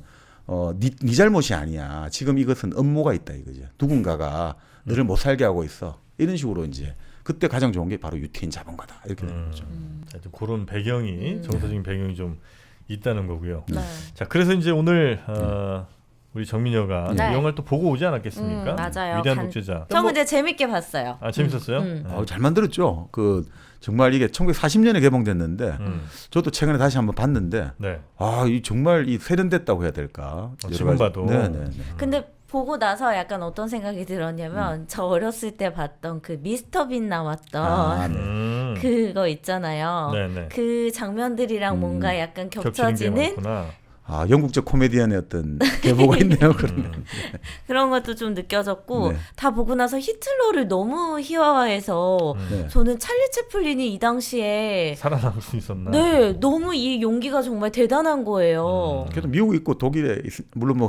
Speaker 3: 네 잘못이 아니야. 지금 이것은 업무가 있다 이거죠. 누군가가 너를 못 살게 하고 있어. 이런 식으로 이제 그때 가장 좋은 게 바로 유태인 자본가다 이렇게 되는 거죠.
Speaker 1: 자, 좀 그런 배경이 정서적인 배경이 좀 있다는 거고요.
Speaker 2: 네.
Speaker 1: 자, 그래서 이제 오늘 우리 정민여가
Speaker 2: 네.
Speaker 1: 이 영화를 또 보고 오지 않았겠습니까?
Speaker 2: 맞아요.
Speaker 1: 위대한 독재자.
Speaker 2: 저 근데 재밌게 봤어요.
Speaker 1: 재밌었어요?
Speaker 3: 잘 만들었죠. 그 정말 이게 1940년에 개봉됐는데 저도 최근에 다시 한번 봤는데
Speaker 1: 네.
Speaker 3: 이 정말 이 세련됐다고 해야 될까? 여러
Speaker 1: 지금
Speaker 3: 가지-
Speaker 1: 봐도.
Speaker 3: 네네.
Speaker 2: 근데 보고 나서 약간 어떤 생각이 들었냐면 저 어렸을 때 봤던 그 미스터 빈 나왔던
Speaker 3: 네.
Speaker 2: 그거 있잖아요.
Speaker 1: 네네.
Speaker 2: 그 장면들이랑 뭔가 약간
Speaker 1: 겹치는 게
Speaker 2: 겹쳐지는
Speaker 1: 많구나.
Speaker 3: 영국적 코미디언의 어떤 계보가 있네요. 그러면.
Speaker 2: 그런 것도 좀 느껴졌고
Speaker 3: 네.
Speaker 2: 다 보고 나서 히틀러를 너무 희화화해서
Speaker 3: 네.
Speaker 2: 저는 찰리 채플린이 이 당시에
Speaker 1: 살아남을 수 있었나?
Speaker 2: 네 너무 이 용기가 정말 대단한 거예요.
Speaker 3: 그래도 미국 있고 독일에 물론 뭐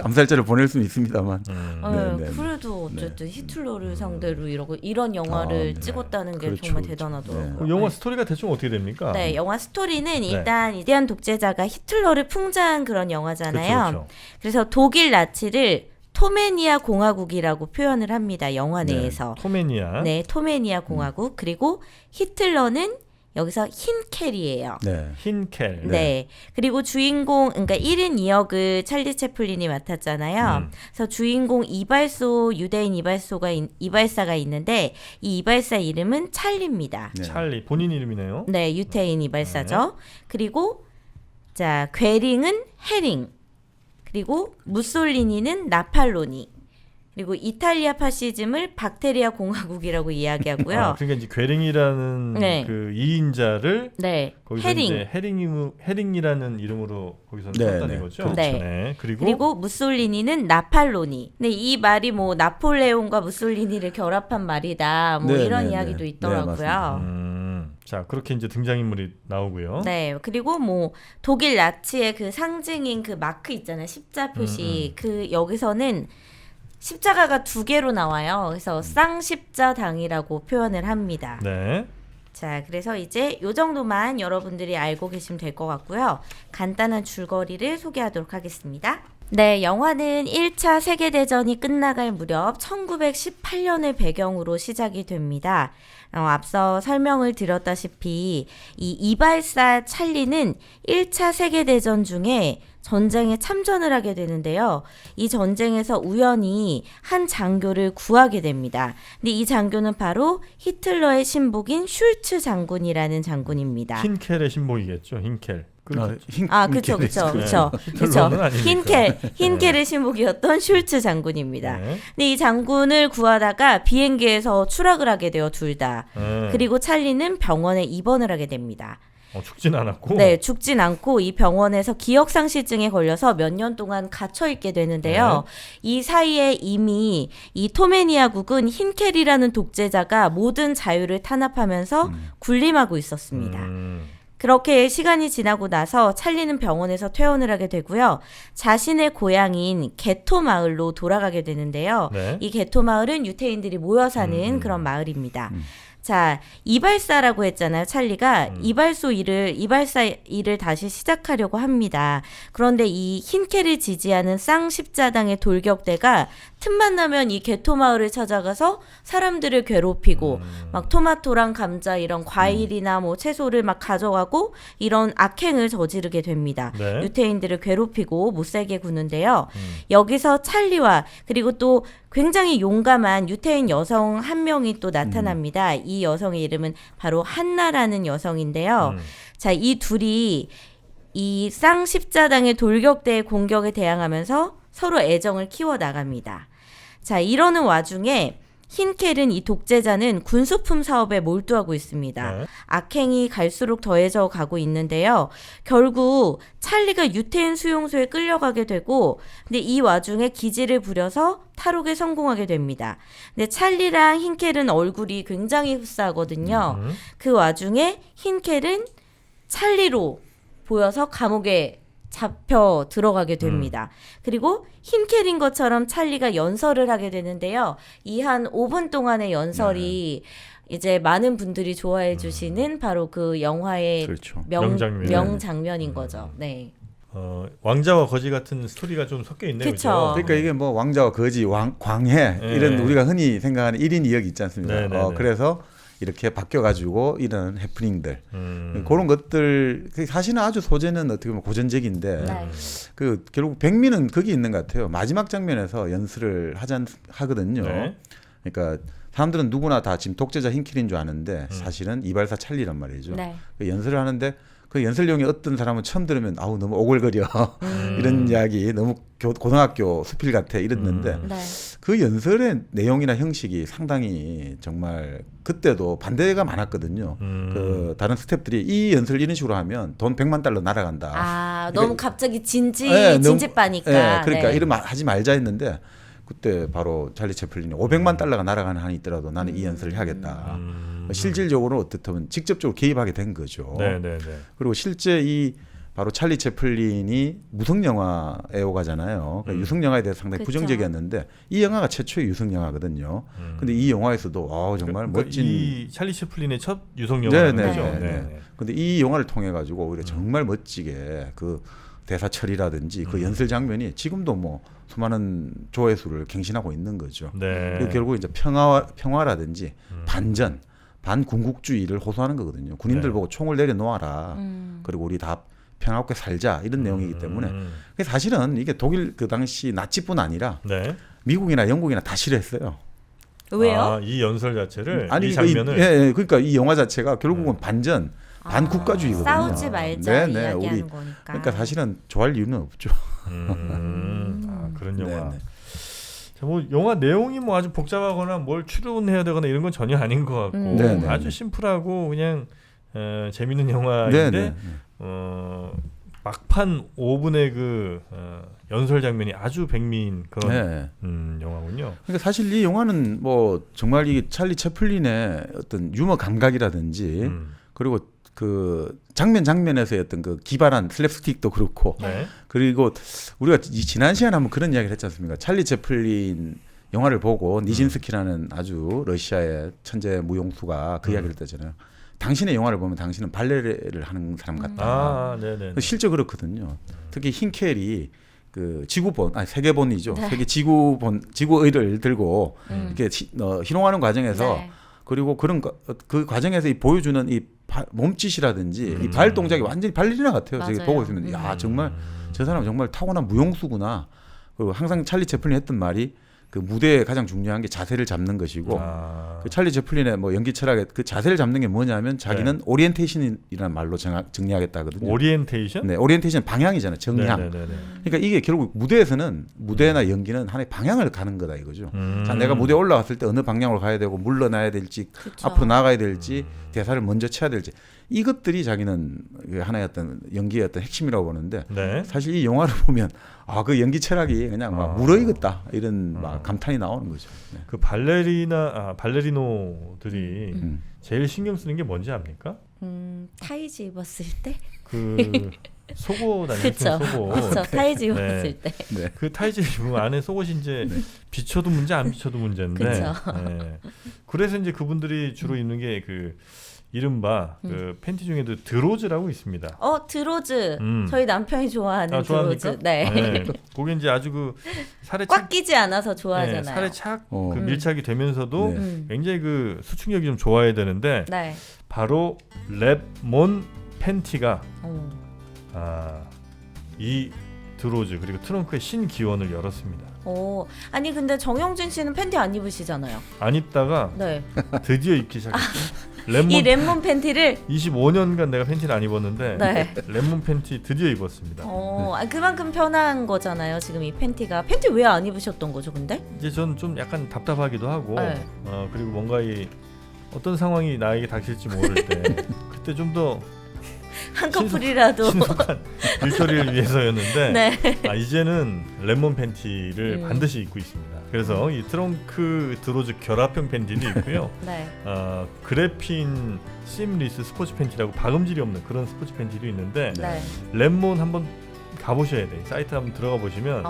Speaker 3: 암살자를 보낼 수는 있습니다만.
Speaker 2: 네,
Speaker 3: 네.
Speaker 2: 그래도 어쨌든 히틀러를 상대로 이런 영화를
Speaker 3: 네.
Speaker 2: 찍었다는 게
Speaker 3: 그렇죠,
Speaker 2: 정말
Speaker 3: 그렇죠.
Speaker 2: 대단하더라고요.
Speaker 1: 영화 스토리가 대충 어떻게 됩니까?
Speaker 2: 네, 영화 스토리는 일단 위대한 독재자가 히틀러를 풍자한 그런 영화잖아요.
Speaker 1: 그렇죠.
Speaker 2: 그래서 독일 나치를 토메니아 공화국이라고 표현을 합니다. 영화 내에서.
Speaker 1: 토메니아.
Speaker 2: 네, 토메니아 공화국. 그리고 히틀러는 여기서 힌켈이에요.
Speaker 3: 네.
Speaker 1: 흰켈.
Speaker 2: 네. 그리고 주인공, 그러니까 1인 2역을 찰리 채플린이 맡았잖아요. 그래서 주인공 유대인 이발사가 있는데 이 이발사 이름은 찰리입니다.
Speaker 3: 네.
Speaker 1: 찰리 본인 이름이네요.
Speaker 2: 네, 유태인 이발사죠. 그리고 자, 괴링은 헤링. 그리고 무솔리니는 나팔로니. 그리고 이탈리아 파시즘을 박테리아 공화국이라고 이야기하고요.
Speaker 1: 아, 그러니까 이제 괴링이라는
Speaker 2: 네.
Speaker 1: 그 2인자를
Speaker 2: 네.
Speaker 1: 거기서
Speaker 2: 헤링.
Speaker 1: 이제 헤링이라는 이름으로 거기서
Speaker 3: 네,
Speaker 1: 썼다는
Speaker 3: 네.
Speaker 1: 거죠.
Speaker 3: 그렇죠.
Speaker 2: 네.
Speaker 1: 그리고
Speaker 2: 그리고 무솔리니는 나팔로니. 근데 이 말이 뭐 나폴레옹과 무솔리니를 결합한 말이다. 뭐
Speaker 3: 네,
Speaker 2: 이런
Speaker 3: 네,
Speaker 2: 이야기도
Speaker 3: 네.
Speaker 2: 있더라고요.
Speaker 3: 네, 맞습니다.
Speaker 1: 자 그렇게 이제 등장인물이 나오고요.
Speaker 2: 네, 그리고 뭐 독일 나치의 그 상징인 그 마크 있잖아요, 십자 표시. 그 여기서는 십자가가 2개로 나와요. 그래서 쌍십자당이라고 표현을 합니다.
Speaker 1: 네.
Speaker 2: 자, 그래서 이제 요 정도만 여러분들이 알고 계시면 될 것 같고요. 간단한 줄거리를 소개하도록 하겠습니다. 네, 영화는 1차 세계대전이 끝나갈 무렵 1918년을 배경으로 시작이 됩니다. 앞서 설명을 드렸다시피 이 이발사 찰리는 1차 세계대전 중에 전쟁에 참전을 하게 되는데요. 이 전쟁에서 우연히 한 장교를 구하게 됩니다. 근데 이 장교는 바로 히틀러의 신복인 슐츠 장군이라는 장군입니다.
Speaker 1: 흰켈의 신복이겠죠. 흰켈.
Speaker 2: 그렇죠.
Speaker 1: 히틀러는 아니니까.
Speaker 2: 흰켈의 신복이었던 슐츠 장군입니다.
Speaker 1: 네.
Speaker 2: 근데 이 장군을 구하다가 비행기에서 추락을 하게 돼요, 둘 다. 그리고 찰리는 병원에 입원을 하게 됩니다.
Speaker 1: 죽진 않았고.
Speaker 2: 네, 죽진 않고 이 병원에서 기억상실증에 걸려서 몇 년 동안 갇혀 있게 되는데요. 이 사이에 이미 이 토메니아국은 흰켈이라는 독재자가 모든 자유를 탄압하면서 군림하고 있었습니다. 그렇게 시간이 지나고 나서 찰리는 병원에서 퇴원을 하게 되고요. 자신의 고향인 게토 마을로 돌아가게 되는데요.
Speaker 1: 네.
Speaker 2: 이 게토 마을은 유태인들이 모여 사는 그런 마을입니다. 자, 이발사라고 했잖아요, 찰리가. 이발사 일을 다시 시작하려고 합니다. 그런데 이 흰켈을 지지하는 쌍십자당의 돌격대가 틈만 나면 이 게토 마을을 찾아가서 사람들을 괴롭히고 막 토마토랑 감자 이런 과일이나 뭐 채소를 막 가져가고 이런 악행을 저지르게 됩니다.
Speaker 1: 네.
Speaker 2: 유태인들을 괴롭히고 못살게 구는데요. 여기서 찰리와 그리고 또 굉장히 용감한 유태인 여성 한 명이 또 나타납니다. 이 여성의 이름은 바로 한나라는 여성인데요. 자, 이 둘이 이 쌍십자당의 돌격대의 공격에 대항하면서 서로 애정을 키워 나갑니다. 자, 이러는 와중에 흰켈은 이 독재자는 군수품 사업에 몰두하고 있습니다.
Speaker 1: 네.
Speaker 2: 악행이 갈수록 더해져 가고 있는데요. 결국 찰리가 유태인 수용소에 끌려가게 되고 근데 이 와중에 기지를 부려서 탈옥에 성공하게 됩니다. 근데 찰리랑 흰켈은 얼굴이 굉장히 흡사하거든요. 그 와중에 흰켈은 찰리로 보여서 감옥에 잡혀 들어가게 됩니다. 그리고 흰켈인 것처럼 찰리가 연설을 하게 되는데요. 이 한 5분 동안의 연설이 이제 많은 분들이 좋아해 주시는 바로 그 영화의
Speaker 3: 그렇죠.
Speaker 2: 명장면인 거죠. 네.
Speaker 1: 왕자와 거지 같은 스토리가 좀 섞여 있네요.
Speaker 2: 그쵸.
Speaker 1: 그죠?
Speaker 3: 그러니까 이게 뭐 왕자와 거지, 광해 이런 우리가 흔히 생각하는 1인 2역 있지 않습니까?
Speaker 1: 네, 네, 네.
Speaker 3: 그래서 이렇게 바뀌어가지고 이런 해프닝들 그런 것들 사실은 아주 소재는 어떻게 보면 고전적인데
Speaker 2: 네.
Speaker 3: 그 결국 백미는 거기 있는 것 같아요. 마지막 장면에서 연설을 하거든요.
Speaker 1: 네.
Speaker 3: 그러니까 사람들은 누구나 다 지금 독재자 흰켈인 줄 아는데 사실은 이발사 찰리란 말이죠.
Speaker 2: 네.
Speaker 3: 그 연설을 하는데 그 연설 내용이 어떤 사람은 처음 들으면 아우 너무 오글거려 이런 이야기 너무 고등학교 수필 같아 이랬는데
Speaker 2: 네.
Speaker 3: 그 연설의 내용이나 형식이 상당히 정말 그때도 반대가 많았거든요. 그 다른 스태프들이 이 연설 이런 식으로 하면 돈 100만 달러 날아간다.
Speaker 2: 아,
Speaker 3: 그러니까,
Speaker 2: 너무 갑자기
Speaker 3: 네,
Speaker 2: 진짓바니까.
Speaker 3: 그러니까
Speaker 2: 네.
Speaker 3: 이런 말 하지 말자 했는데 그때 바로 찰리 채플린이 500만 달러가 날아가는 한이 있더라도 나는 이 연설을 해야겠다. 실질적으로 어떻든 직접적으로 개입하게 된 거죠.
Speaker 1: 네네네.
Speaker 3: 그리고 실제 이 바로 찰리 채플린이 무성 영화에 오가잖아요. 그러니까 유성 영화에 대해서 상당히
Speaker 2: 그쵸.
Speaker 3: 부정적이었는데 이 영화가 최초의 유성 영화거든요. 근데 이 영화에서도 정말
Speaker 1: 그러니까
Speaker 3: 멋진
Speaker 1: 이 찰리 채플린의 첫 유성 영화죠.
Speaker 3: 네. 근데 이 영화를 통해 가지고 오히려 정말 멋지게 그 대사 처리라든지 그 연설 장면이 지금도 뭐 수많은 조회수를 갱신하고 있는 거죠.
Speaker 1: 네.
Speaker 3: 그리고 결국 이제 평화라든지 반전 반군국주의를 호소하는 거거든요. 군인들
Speaker 1: 네.
Speaker 3: 보고 총을 내려놓아라. 그리고 우리 다 평화롭게 살자 이런 내용이기 때문에 그래서 사실은 이게 독일 그 당시 나치뿐 아니라
Speaker 1: 네.
Speaker 3: 미국이나 영국이나 다 싫어했어요.
Speaker 2: 왜요?
Speaker 1: 아, 이 연설 자체를
Speaker 3: 아니
Speaker 1: 이 장면을
Speaker 3: 예, 그러니까 이 영화 자체가 결국은 반국가주의거든요.
Speaker 2: 싸우지 말자
Speaker 3: 네,
Speaker 2: 이야기하는 거니까.
Speaker 3: 그러니까 사실은 좋아할 이유는 없죠.
Speaker 1: 그런 영화.
Speaker 3: 네.
Speaker 1: 자, 뭐 영화 내용이 뭐 아주 복잡하거나 뭘 추론해야 되거나 이런 건 전혀 아닌 것 같고
Speaker 3: 네, 네,
Speaker 1: 아주
Speaker 3: 네.
Speaker 1: 심플하고 그냥 재밌는 영화인데
Speaker 3: 네.
Speaker 1: 막판 5분의 그 연설 장면이 아주 백미인 그런
Speaker 3: 네.
Speaker 1: 영화군요.
Speaker 3: 그러니까 사실 이 영화는 뭐 정말 이 찰리 채플린의 어떤 유머 감각이라든지 그리고 그 장면에서의 어떤 그 기발한 슬랩스틱도 그렇고
Speaker 1: 네.
Speaker 3: 그리고 우리가 지난 시간에 한번 그런 이야기를 했지 않습니까? 찰리 채플린 영화를 보고 니진스키라는 아주 러시아의 천재 무용수가 그 이야기를 했잖아요. 당신의 영화를 보면 당신은 발레를 하는 사람 같다.
Speaker 1: 아, 네네.
Speaker 3: 실제 그렇거든요. 특히 흰켈이 그 세계본이죠.
Speaker 2: 네.
Speaker 3: 세계 지구의를 들고 이렇게 희롱하는 과정에서
Speaker 2: 네.
Speaker 3: 그리고 그 과정에서 이 보여주는 이 몸짓이라든지 이 발 동작이 완전히 발레리나 같아요. 제가
Speaker 2: 맞아요.
Speaker 3: 보고 있으면 야 정말 저 사람 정말 타고난 무용수구나. 그리고 항상 찰리 채플린이 했던 말이 그 무대에 가장 중요한 게 자세를 잡는 것이고 그 찰리 채플린의 뭐 연기 철학의 그 자세를 잡는 게 뭐냐면 자기는 오리엔테이션이라는 말로 정리하겠다 하거든요.
Speaker 1: 오리엔테이션?
Speaker 3: 네, 오리엔테이션 방향이잖아요. 정향.
Speaker 1: 네네네.
Speaker 3: 그러니까 이게 결국 무대나 연기는 하나의 방향을 가는 거다 이거죠. 자, 내가 무대에 올라갔을 때 어느 방향으로 가야 되고 물러나야 될지
Speaker 2: 그쵸.
Speaker 3: 앞으로 나가야 될지 대사를 먼저 쳐야 될지 이것들이 자기는 하나의 어떤 연기의 어떤 핵심이라고 보는데
Speaker 1: 네.
Speaker 3: 사실 이 영화를 보면 그 연기 철학이 그냥 막 무르익었다 이런 막 감탄이 나오는 거죠. 네.
Speaker 1: 그 발레리노들이 제일 신경 쓰는 게 뭔지 압니까?
Speaker 2: 타이즈 입었을 때?
Speaker 1: 그 속옷 아니겠어요?
Speaker 2: 그쵸.
Speaker 1: 속옷.
Speaker 2: 그쵸. 타이즈
Speaker 1: 네.
Speaker 2: 입었을 때.
Speaker 3: 네.
Speaker 1: 그 타이즈 입으면 안에 속옷이 이제 비쳐도 문제 안 비쳐도 문제인데.
Speaker 2: 그쵸.
Speaker 1: 네. 그래서 이제 그분들이 주로 입는 게 그 이른바 그 팬티 중에도 드로즈라고 있습니다.
Speaker 2: 드로즈.
Speaker 1: 음.
Speaker 2: 저희 남편이 좋아하는
Speaker 1: 좋아합니까?
Speaker 2: 드로즈. 네.
Speaker 1: 네. 그게 이제 아주 그 살에
Speaker 2: 꽉 끼지 않아서 좋아하잖아요.
Speaker 1: 네, 살에 착
Speaker 3: 어.
Speaker 1: 그 밀착이 되면서도
Speaker 3: 네.
Speaker 1: 굉장히 그 수축력이 좀 좋아야 되는데
Speaker 2: 네.
Speaker 1: 바로 랩몬 팬티가
Speaker 2: 어.
Speaker 1: 이 드로즈 그리고 트렁크의 신기원을 열었습니다.
Speaker 2: 아니 근데 정영진 씨는 팬티 안 입으시잖아요.
Speaker 1: 안 입다가
Speaker 2: 네.
Speaker 1: 드디어 입기 시작했어요.
Speaker 2: 이
Speaker 1: 랩몬
Speaker 2: 랩몬 팬티를
Speaker 1: 25년간 내가 팬티를 안 입었는데
Speaker 2: 네.
Speaker 1: 랩몬 팬티 드디어 입었습니다.
Speaker 2: 그만큼 편한 거잖아요. 지금 이 팬티가. 팬티 왜 안 입으셨던 거죠, 근데?
Speaker 1: 이제 전 좀 약간 답답하기도 하고
Speaker 2: 네.
Speaker 1: 그리고 뭔가 어떤 상황이 나에게 닥칠지 모를 때 그때 좀 더
Speaker 2: 한 커플이라도.
Speaker 1: 신속한 일처리를 위해서였는데
Speaker 2: 네.
Speaker 1: 이제는 랩몬 팬티를 반드시 입고 있습니다. 그래서 이 트렁크 드로즈 결합형 팬티도 있고요.
Speaker 2: 네.
Speaker 1: 그래핀 심리스 스포츠 팬티라고 박음질이 없는 그런 스포츠 팬티도 있는데
Speaker 2: 네.
Speaker 1: 랩몬 한번 가보셔야 돼요. 사이트 한번 들어가 보시면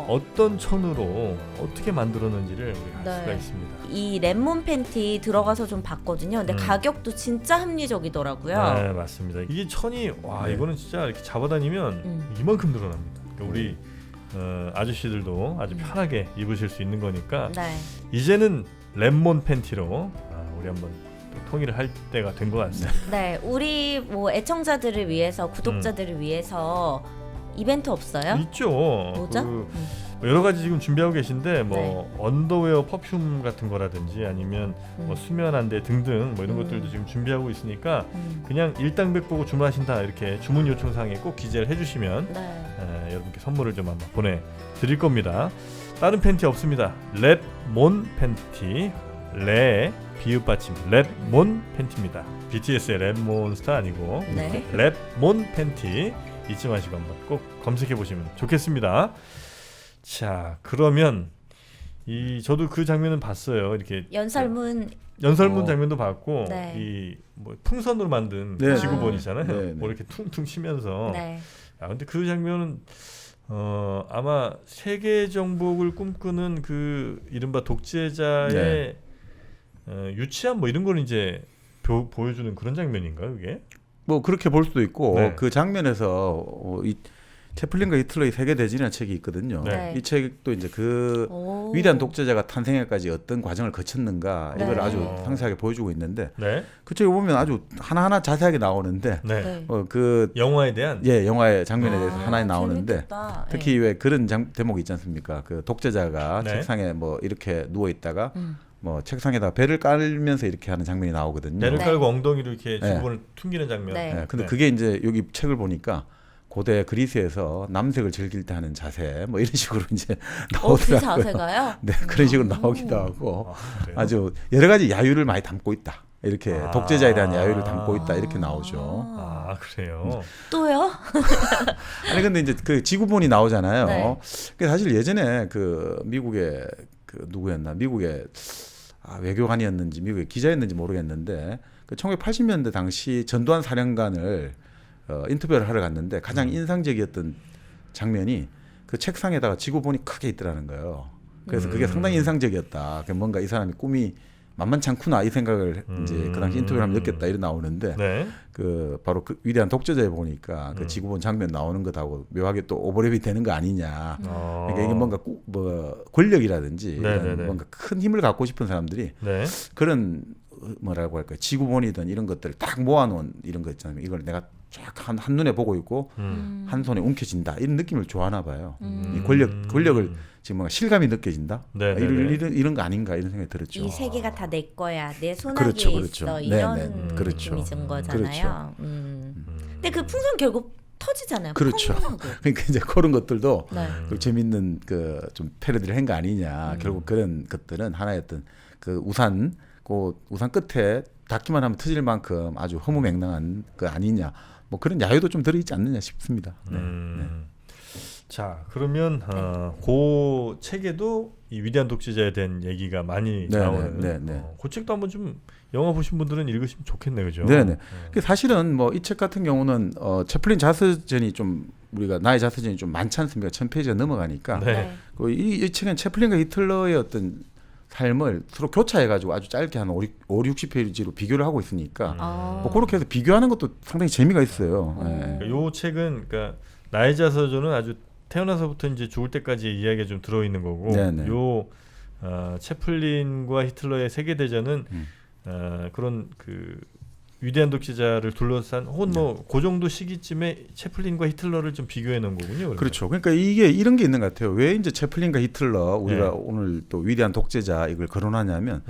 Speaker 1: 어떤 천으로 어떻게 만들었는지를 우리가 알
Speaker 2: 네.
Speaker 1: 수가 있습니다.
Speaker 2: 이 랩몬 팬티 들어가서 좀 봤거든요. 근데 가격도 진짜 합리적이더라고요.
Speaker 1: 네, 맞습니다. 이게 천이 와
Speaker 3: 네.
Speaker 1: 이거는 진짜 이렇게 잡아다니면 이만큼 늘어납니다. 그러니까 우리 아저씨들도 아주 편하게 입으실 수 있는 거니까
Speaker 2: 네.
Speaker 1: 이제는 랩몬 팬티로 우리 한번 또 통일을 할 때가 된 것 같습니다.
Speaker 2: 네. 우리 뭐 애청자들을 위해서, 구독자들을 위해서 이벤트 없어요?
Speaker 1: 있죠.
Speaker 2: 뭐죠?
Speaker 1: 여러 가지 지금 준비하고 계신데 뭐 언더웨어 퍼퓸 같은 거라든지 아니면 뭐 수면 안대 등등 뭐 이런 것들도 지금 준비하고 있으니까 그냥 일당백 보고 주문하신다 이렇게 주문 요청사항에 꼭 기재를 해주시면 여러분께 선물을 좀 한번 보내드릴 겁니다. 다른 팬티 없습니다. 랩몬 팬티 비읍 받침 랩몬 팬티입니다. BTS의 랩몬스타 아니고
Speaker 2: 네.
Speaker 1: 랩몬 팬티 잊지 마시고 한번 꼭 검색해 보시면 좋겠습니다. 자, 그러면 저도 그 장면은 봤어요. 이렇게 연설문 장면도 봤고
Speaker 2: 네.
Speaker 1: 이 뭐 풍선으로 만든
Speaker 3: 네.
Speaker 1: 지구본이잖아요.
Speaker 3: 네.
Speaker 1: 뭐 이렇게 퉁퉁 치면서.
Speaker 2: 네.
Speaker 1: 근데 그 장면은 아마 세계 정복을 꿈꾸는 그 이른바 독재자의 유치한 뭐 이런 걸 이제 보여주는 그런 장면인가요, 이게?
Speaker 3: 뭐 그렇게 볼 수도 있고
Speaker 1: 네.
Speaker 3: 그 장면에서 채플린과 히틀러의 세계 대전이라는 책이 있거든요.
Speaker 2: 네.
Speaker 3: 이 책도 이제 그
Speaker 2: 오.
Speaker 3: 위대한 독재자가 탄생에까지 어떤 과정을 거쳤는가 이걸
Speaker 2: 네.
Speaker 3: 아주 상세하게 보여주고 있는데
Speaker 1: 네.
Speaker 3: 그 책에 보면 아주 하나하나 자세하게 나오는데
Speaker 1: 네.
Speaker 2: 네.
Speaker 3: 그
Speaker 1: 영화에 대한
Speaker 3: 영화의 장면에 대해서 하나에 나오는데
Speaker 2: 재밌겠다.
Speaker 3: 특히 왜 그런 대목이 있지 않습니까? 그 독재자가
Speaker 1: 네.
Speaker 3: 책상에 뭐 이렇게 누워 있다가
Speaker 2: 음.
Speaker 3: 뭐 책상에다 배를 깔면서 이렇게 하는 장면이 나오거든요.
Speaker 1: 배를
Speaker 2: 네.
Speaker 1: 깔고 엉덩이로 이렇게
Speaker 3: 네.
Speaker 1: 지구본을 튕기는 장면.
Speaker 2: 네.
Speaker 3: 네, 근데
Speaker 1: 네.
Speaker 3: 그게 이제 여기 책을 보니까 고대 그리스에서 남색을 즐길 때 하는 자세 뭐 이런 식으로 이제
Speaker 2: 그
Speaker 3: 나오더라고요.
Speaker 2: 자세가요?
Speaker 3: 네, 그런 식으로 나오기도 하고
Speaker 1: 아, 그래요?
Speaker 3: 아주 여러 가지 야유를 많이 담고 있다. 이렇게
Speaker 1: 아.
Speaker 3: 독재자에 대한 야유를 담고 있다. 이렇게 나오죠.
Speaker 1: 아 그래요.
Speaker 2: 또요?
Speaker 3: 아니 근데 이제 그 지구본이 나오잖아요.
Speaker 2: 네.
Speaker 3: 그 사실 예전에 그 미국의 그 누구였나? 미국의 외교관이었는지 미국의 기자였는지 모르겠는데 그 1980년대 당시 전두환 사령관을 인터뷰를 하러 갔는데 가장 인상적이었던 장면이 그 책상에다가 지구본이 크게 있더라는 거예요. 그래서 그게 상당히 인상적이었다. 뭔가 이 사람이 꿈이 만만치 않구나 이 생각을 이제 그 당시 인터뷰를 하면 느꼈다 이런 나오는데
Speaker 1: 네.
Speaker 3: 그 바로 그 위대한 독재자에 보니까 그 지구본 장면 나오는 것하고 묘하게 또 오버랩이 되는 거 아니냐. 그러니까 이게 뭔가 뭐 권력이라든지
Speaker 1: 네네네.
Speaker 3: 이런 뭔가 큰 힘을 갖고 싶은 사람들이
Speaker 1: 네.
Speaker 3: 그런 뭐라고 할까요? 지구본이든 이런 것들을 딱 모아놓은 이런 거 있잖아요. 이걸 내가 쫙 한눈에 보고 있고 한 손에 움켜진다 이런 느낌을 좋아하나 봐요. 이 권력을 지금 뭔가 실감이 느껴진다.
Speaker 1: 네네네.
Speaker 3: 이런 거 아닌가 이런 생각이 들었죠.
Speaker 2: 이 세계가 다 내 거야. 내 손아귀에
Speaker 3: 그렇죠, 그렇죠.
Speaker 2: 있어.
Speaker 3: 네,
Speaker 2: 이런
Speaker 3: 네. 그렇죠.
Speaker 2: 느낌이 든 거잖아요. 근데 그 풍선 결국 터지잖아요.
Speaker 3: 그렇죠.
Speaker 2: 펑 하고.
Speaker 3: 그러니까 이제 그런 것들도
Speaker 2: 네.
Speaker 3: 그 재밌는 그 좀 패러디를 한 거 아니냐. 결국 그런 것들은 하나의 어떤 그 우산 끝에 닿기만 하면 터질 만큼 아주 허무맹랑한 그 아니냐. 뭐 그런 야유도 좀 들어있지 않느냐 싶습니다. 네.
Speaker 1: 자 그러면 그 책에도 이 위대한 독재자에 대한 얘기가 많이
Speaker 3: 네,
Speaker 1: 나오는.
Speaker 3: 네, 네.
Speaker 1: 그 책도 한번 좀 영화 보신 분들은 읽으시면 좋겠네요, 그죠?
Speaker 3: 네네. 사실은 뭐 이 책 같은 경우는 채플린 자서전이 좀 우리가 나의 자서전이 좀 많지 않습니까? 1000페이지가 넘어가니까.
Speaker 1: 네.
Speaker 3: 이 책은 채플린과 히틀러의 어떤 삶을 서로 교차해가지고 아주 짧게 한 60페이지로 비교를 하고 있으니까 뭐 그렇게 해서 비교하는 것도 상당히 재미가 있어요. 네.
Speaker 1: 그러니까 요 책은 그러니까 나의 자서전은 아주 태어나서부터 이제 죽을 때까지 이야기가 좀 들어 있는 거고,
Speaker 3: 네네.
Speaker 1: 요 채플린과 히틀러의 세계 대전은 그런 그 위대한 독재자를 둘러싼 혹은 뭐 그 정도 시기쯤에 채플린과 히틀러를 좀 비교해 놓은 거군요. 그러면.
Speaker 3: 그렇죠. 그러니까 이게 이런 게 있는 것 같아요. 왜 이제 채플린과 히틀러 우리가
Speaker 1: 네.
Speaker 3: 오늘 또 위대한 독재자 이걸 거론하냐면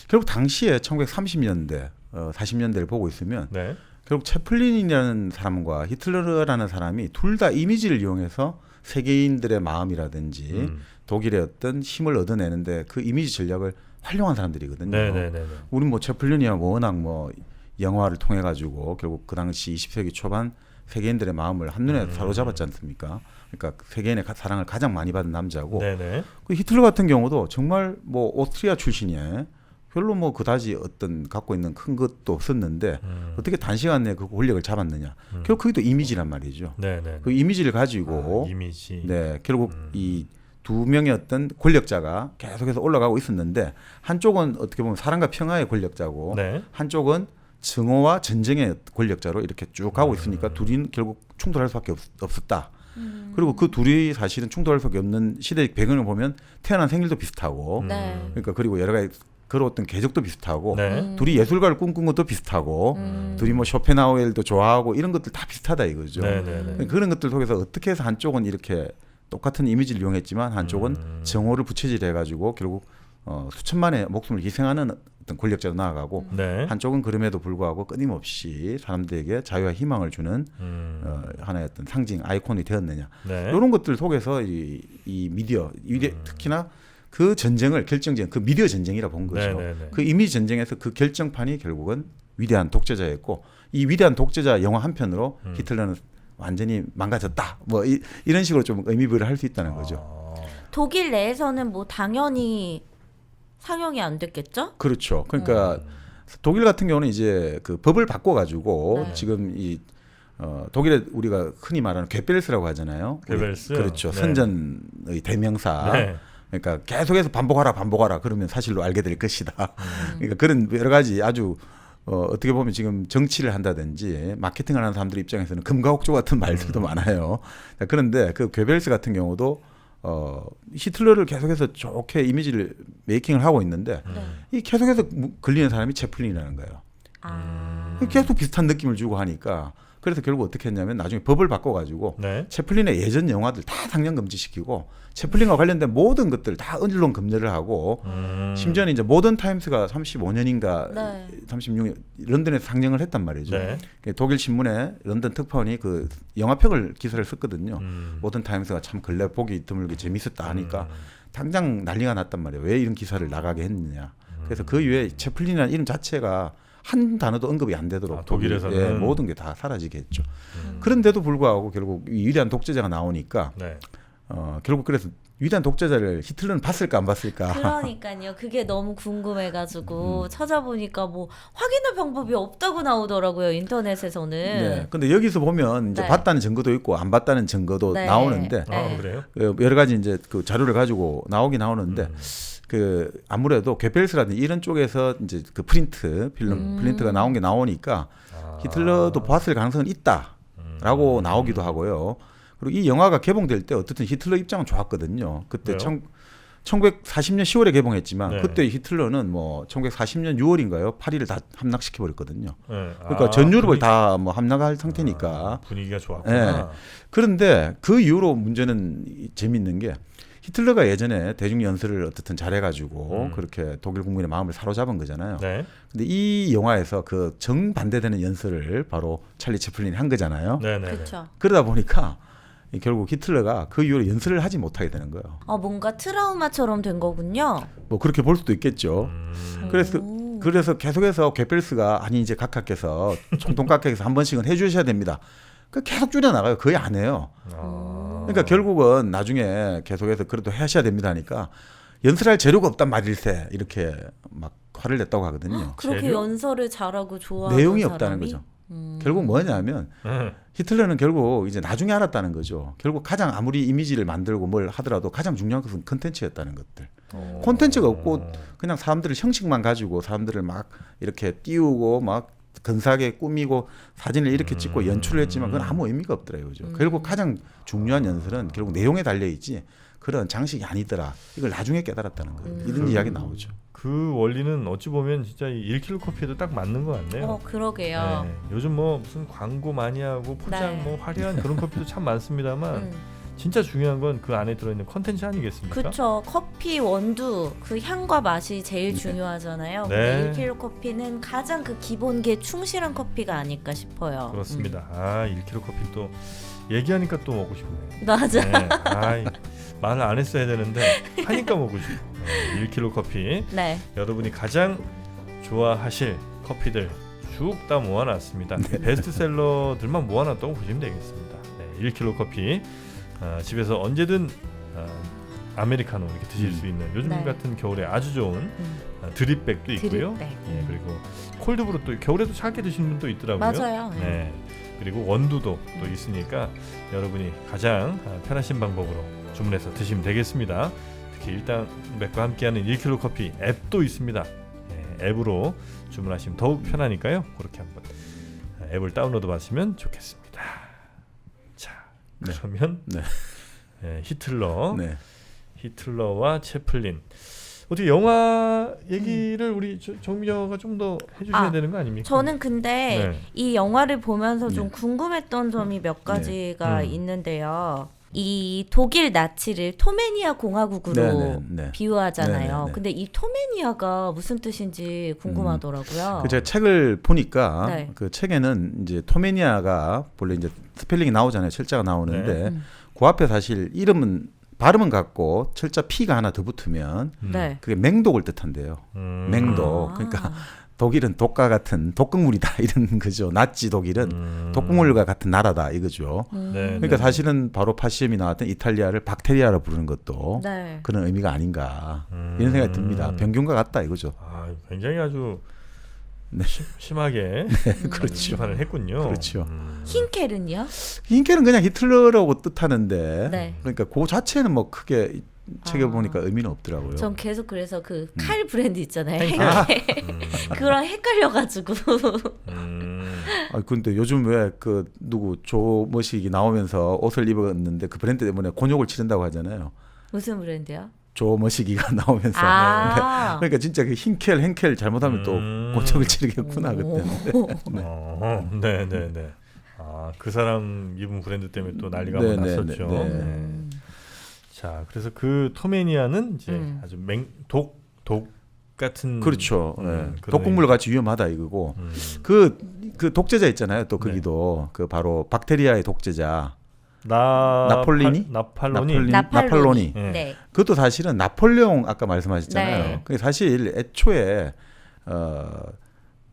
Speaker 3: 결국 당시에 1930년대, 40년대를 보고 있으면
Speaker 1: 네.
Speaker 3: 결국 채플린이라는 사람과 히틀러라는 사람이 둘 다 이미지를 이용해서 세계인들의 마음이라든지 독일의 어떤 힘을 얻어내는데 그 이미지 전략을 활용한 사람들이거든요.
Speaker 1: 네네네.
Speaker 3: 우리 뭐 채플린이야 워낙 뭐 영화를 통해 가지고 결국 그 당시 20세기 초반 세계인들의 마음을 한눈에 사로잡았지 않습니까? 그러니까 세계인의 사랑을 가장 많이 받은 남자고
Speaker 1: 네네.
Speaker 3: 그 히틀러 같은 경우도 정말 뭐 오스트리아 출신이에 별로 뭐 그다지 어떤 갖고 있는 큰 것도 없었는데 어떻게 단시간 내에 그 권력을 잡았느냐? 결국 그게 또 이미지란 말이죠.
Speaker 1: 네네.
Speaker 3: 그 이미지를 가지고
Speaker 1: 이미지.
Speaker 3: 네 결국 이 두 명의 어떤 권력자가 계속해서 올라가고 있었는데 한쪽은 어떻게 보면 사랑과 평화의 권력자고
Speaker 1: 네.
Speaker 3: 한쪽은 증오와 전쟁의 권력자로 이렇게 쭉 가고 있으니까 둘이 결국 충돌할 수밖에 없었다. 그리고 그 둘이 사실은 충돌할 수밖에 없는 시대의 배경을 보면 태어난 생일도 비슷하고
Speaker 2: 네.
Speaker 3: 그러니까 그리고 여러 가지 걸어왔던 궤적도 비슷하고
Speaker 1: 네.
Speaker 3: 둘이 예술가를 꿈꾼 것도 비슷하고 둘이 뭐 쇼펜하우엘도 좋아하고 이런 것들 다 비슷하다 이거죠.
Speaker 1: 네네네.
Speaker 3: 그런 것들 속에서 어떻게 해서 한쪽은 이렇게 똑같은 이미지를 이용했지만 한쪽은 정오를 부채질해가지고 결국 수천만의 목숨을 희생하는 어떤 권력자로 나아가고
Speaker 1: 네.
Speaker 3: 한쪽은 그럼에도 불구하고 끊임없이 사람들에게 자유와 희망을 주는 하나의 어떤 상징 아이콘이 되었느냐
Speaker 1: 네.
Speaker 3: 이런 것들 속에서 이 미디어 특히나 그 전쟁을 결정전 그 미디어 전쟁이라 본 거죠.
Speaker 1: 네네네.
Speaker 3: 그 이미지 전쟁에서 그 결정판이 결국은 위대한 독재자였고 이 위대한 독재자 영화 한 편으로 히틀러는 완전히 망가졌다. 뭐 이런 식으로 좀 의미부여를 할 수 있다는 거죠.
Speaker 2: 독일 내에서는 뭐 당연히 상영이 안 됐겠죠?
Speaker 3: 그렇죠. 그러니까 독일 같은 경우는 이제 그 법을 바꿔가지고
Speaker 2: 네.
Speaker 3: 지금 이 독일에 우리가 흔히 말하는 괴벨스라고 하잖아요.
Speaker 1: 괴벨스?
Speaker 3: 그렇죠.
Speaker 1: 네.
Speaker 3: 선전의 대명사.
Speaker 1: 네.
Speaker 3: 그러니까 계속해서 반복하라 그러면 사실로 알게 될 것이다. 그러니까 그런 여러 가지 아주 어떻게 보면 지금 정치를 한다든지 마케팅을 하는 사람들 입장에서는 금가옥조 같은 말들도 많아요. 그런데 그 괴벨스 같은 경우도 히틀러를 계속해서 좋게 이미지를 메이킹을 하고 있는데 이 계속해서 걸리는 사람이 채플린이라는 거예요. 계속 비슷한 느낌을 주고 하니까 그래서 결국 어떻게 했냐면 나중에 법을 바꿔가지고
Speaker 1: 네.
Speaker 3: 채플린의 예전 영화들 다 상영 금지시키고 채플린과 관련된 모든 것들 다 언론 금지를 하고 심지어는 이제 모던 타임스가 35년인가
Speaker 2: 네.
Speaker 3: 36년 런던에서 상영을 했단 말이죠.
Speaker 1: 네.
Speaker 3: 독일 신문에 런던 특파원이 그 영화평을 기사를 썼거든요. 모던 타임스가 참 근래 보기 드물게 재밌었다 하니까 당장 난리가 났단 말이에요. 왜 이런 기사를 나가게 했느냐. 그래서 그 이후에 채플린이라는 이름 자체가 한 단어도 언급이 안 되도록
Speaker 1: 독일에서는
Speaker 3: 예, 모든 게 다 사라지게 했죠. 그런데도 불구하고 결국 위대한 독재자가 나오니까
Speaker 1: 네.
Speaker 3: 결국 그래서 위대한 독재자를 히틀러는 봤을까 안 봤을까.
Speaker 2: 그러니까요. 그게 너무 궁금해가지고 찾아보니까 뭐 확인할 방법이 없다고 나오더라고요. 인터넷에서는.
Speaker 3: 네. 근데 여기서 보면 이제
Speaker 2: 네.
Speaker 3: 봤다는 증거도 있고 안 봤다는 증거도
Speaker 2: 네.
Speaker 3: 나오는데
Speaker 2: 네.
Speaker 1: 그래요?
Speaker 3: 여러 가지 이제 그 자료를 가지고 나오긴 나오는데 그 아무래도 괴벨스라든지 이런 쪽에서 이제 그 프린트 필름 프린트가 나온 게 나오니까 히틀러도 봤을 가능성은 있다라고 나오기도 하고요. 그리고 이 영화가 개봉될 때 어쨌든 히틀러 입장은 좋았거든요. 그때
Speaker 1: 왜요?
Speaker 3: 1940년 10월에 개봉했지만
Speaker 1: 네.
Speaker 3: 그때 히틀러는 뭐 1940년 6월인가요? 파리를 다 함락시켜 버렸거든요.
Speaker 1: 네.
Speaker 3: 그러니까 전 유럽을 다 뭐 함락할 상태니까.
Speaker 1: 분위기가 좋았구나.
Speaker 3: 그런데 그 이후로 문제는 재밌는 게 히틀러가 예전에 대중 연설을 어떻든 잘해가지고 그렇게 독일 국민의 마음을 사로잡은 거잖아요.
Speaker 1: 네.
Speaker 3: 근데 이 영화에서 그 정반대되는 연설을 바로 찰리 채플린이 한 거잖아요.
Speaker 1: 네, 네.
Speaker 2: 그렇죠.
Speaker 3: 그러다 보니까 결국 히틀러가 그 이후로 연설을 하지 못하게 되는 거예요.
Speaker 2: 뭔가 트라우마처럼 된 거군요.
Speaker 3: 뭐 그렇게 볼 수도 있겠죠. 그래서 계속해서 괴벨스가 아니 이제 각하께서 총통각하께서 한 번씩은 해주셔야 됩니다. 그 계속 줄여 나가요. 거의 안 해요. 그러니까 결국은 나중에 계속해서 그래도 하셔야 됩니다 하니까 연설할 재료가 없단 말일세 이렇게 막 화를 냈다고 하거든요.
Speaker 2: 그렇게
Speaker 1: 재료?
Speaker 2: 연설을 잘하고 좋아하는
Speaker 3: 내용이
Speaker 2: 사람이?
Speaker 3: 없다는 거죠. 결국 뭐냐면 히틀러는 결국 이제 나중에 알았다는 거죠. 결국 가장 아무리 이미지를 만들고 뭘 하더라도 가장 중요한 것은 컨텐츠였다는 것들. 콘텐츠가 없고 그냥 사람들을 형식만 가지고 사람들을 막 이렇게 띄우고 막 근사하게 꾸미고 사진을 이렇게 찍고 연출을 했지만 그건 아무 의미가 없더라고요. 그죠? 결국 가장 중요한 연설은 결국 내용에 달려있지 그런 장식이 아니더라. 이걸 나중에 깨달았다는 거예요. 이런 이야기 나오죠.
Speaker 1: 그 원리는 어찌 보면 진짜 이 1kg 커피에도 딱 맞는 것 같네요.
Speaker 2: 그러게요.
Speaker 1: 네. 요즘 뭐 무슨 광고 많이 하고 포장
Speaker 2: 네.
Speaker 1: 뭐 화려한 그런 커피도 참 많습니다만 진짜 중요한 건 그 안에 들어있는 컨텐츠 아니겠습니까?
Speaker 2: 그렇죠. 커피 원두 그 향과 맛이 제일 중요하잖아요.
Speaker 1: 네.
Speaker 2: 근데 1kg 커피는 가장 그 기본기에 충실한 커피가 아닐까 싶어요.
Speaker 1: 그렇습니다. 1kg 커피 또 얘기하니까 또 먹고 싶네요.
Speaker 2: 맞아.
Speaker 1: 네. 말을 안 했어야 되는데 하니까 먹고 싶어. 1kg 커피.
Speaker 2: 네.
Speaker 1: 여러분이 가장 좋아하실 커피들 쭉 다 모아놨습니다. 베스트셀러들만 모아놨다고 보시면 되겠습니다. 네, 1kg 커피 집에서 언제든 아메리카노 이렇게 드실 수 있는 요즘
Speaker 2: 네.
Speaker 1: 같은 겨울에 아주 좋은 드립백도 있고요.
Speaker 2: 드립백.
Speaker 1: 예, 그리고 콜드브루 또 겨울에도 차게 드시는 분도 있더라고요.
Speaker 2: 맞아요.
Speaker 1: 네. 그리고 원두도 또 있으니까 여러분이 가장 편하신 방법으로 주문해서 드시면 되겠습니다. 특히 일당백과 함께하는 1kg 커피 앱도 있습니다. 네, 앱으로 주문하시면 더욱 편하니까요. 그렇게 한번 앱을 다운로드 받으시면 좋겠습니다. 자,
Speaker 3: 네.
Speaker 1: 그러면
Speaker 3: 네.
Speaker 1: 히틀러,
Speaker 3: 네.
Speaker 1: 히틀러와 채플린. 어떻게 영화 얘기를 우리 정미녀가 좀 더 해주셔야 되는 거 아닙니까?
Speaker 2: 저는 근데
Speaker 1: 네.
Speaker 2: 이 영화를 보면서 좀
Speaker 3: 네.
Speaker 2: 궁금했던 점이 몇 가지가
Speaker 1: 음.
Speaker 2: 있는데요. 이 독일 나치를 토메니아 공화국으로
Speaker 3: 네, 네, 네.
Speaker 2: 비유하잖아요.
Speaker 3: 네, 네, 네.
Speaker 2: 근데 이 토메니아가 무슨 뜻인지 궁금하더라고요.
Speaker 3: 제가 책을 보니까
Speaker 2: 네.
Speaker 3: 그 책에는 이제 토메니아가 본래 이제 스펠링이 나오잖아요. 철자가 나오는데
Speaker 2: 네.
Speaker 3: 그 앞에 사실 이름은 발음은 같고 철자 P가 하나 더 붙으면
Speaker 2: 네.
Speaker 3: 그게 맹독을 뜻한대요. 맹독. 그러니까 독일은 독과 같은 독극물이다 이런 거죠. 나치 독일은 독극물과 같은 나라다 이거죠.
Speaker 1: 네,
Speaker 3: 그러니까 사실은 바로 파시엠이 나왔던 이탈리아를 박테리아로 부르는 것도
Speaker 2: 네.
Speaker 3: 그런 의미가 아닌가 이런 생각이 듭니다. 병균과 같다 이거죠.
Speaker 1: 굉장히 아주
Speaker 3: 네.
Speaker 1: 심하게
Speaker 3: 그렇죠.
Speaker 1: 비판을 했군요.
Speaker 3: 그렇죠.
Speaker 2: 힌켈은요?
Speaker 3: 힌켈은 그냥 히틀러라고 뜻하는데
Speaker 2: 네.
Speaker 3: 그러니까 그 자체는 뭐 크게 책에 보니까 의미는 없더라고요.
Speaker 2: 전 계속 그래서 그 칼 브랜드 있잖아요.
Speaker 1: 헬.
Speaker 2: 그랑 헷갈려가지고.
Speaker 3: 아 근데 요즘 왜 그 누구 조머식이 나오면서 옷을 입었는데 그 브랜드 때문에 곤욕을 치른다고 하잖아요.
Speaker 2: 무슨 브랜드요?
Speaker 3: 조머식이가 나오면서.
Speaker 2: 아.
Speaker 3: 그러니까 진짜 그 흰켈 행켈 잘못하면 또 곤욕을 치르겠구나 그때는.
Speaker 1: 네네네. 아, 그 사람 입은 브랜드 때문에 또 난리가
Speaker 3: 네,
Speaker 1: 한번
Speaker 3: 네,
Speaker 1: 났었죠.
Speaker 3: 네, 네.
Speaker 2: 음.
Speaker 1: 자, 그래서 그 토메니아는 이제 아주 독 같은
Speaker 3: 그렇죠.
Speaker 1: 그런
Speaker 3: 독극물 같이 위험하다 이거고 그 독재자 있잖아요. 또 거기도 그 바로 박테리아의 독재자 나폴로니.
Speaker 2: 나팔로니.
Speaker 1: 네.
Speaker 2: 네.
Speaker 3: 그것도 사실은 나폴레옹 아까 말씀하셨잖아요.
Speaker 2: 네.
Speaker 3: 그게 사실 애초에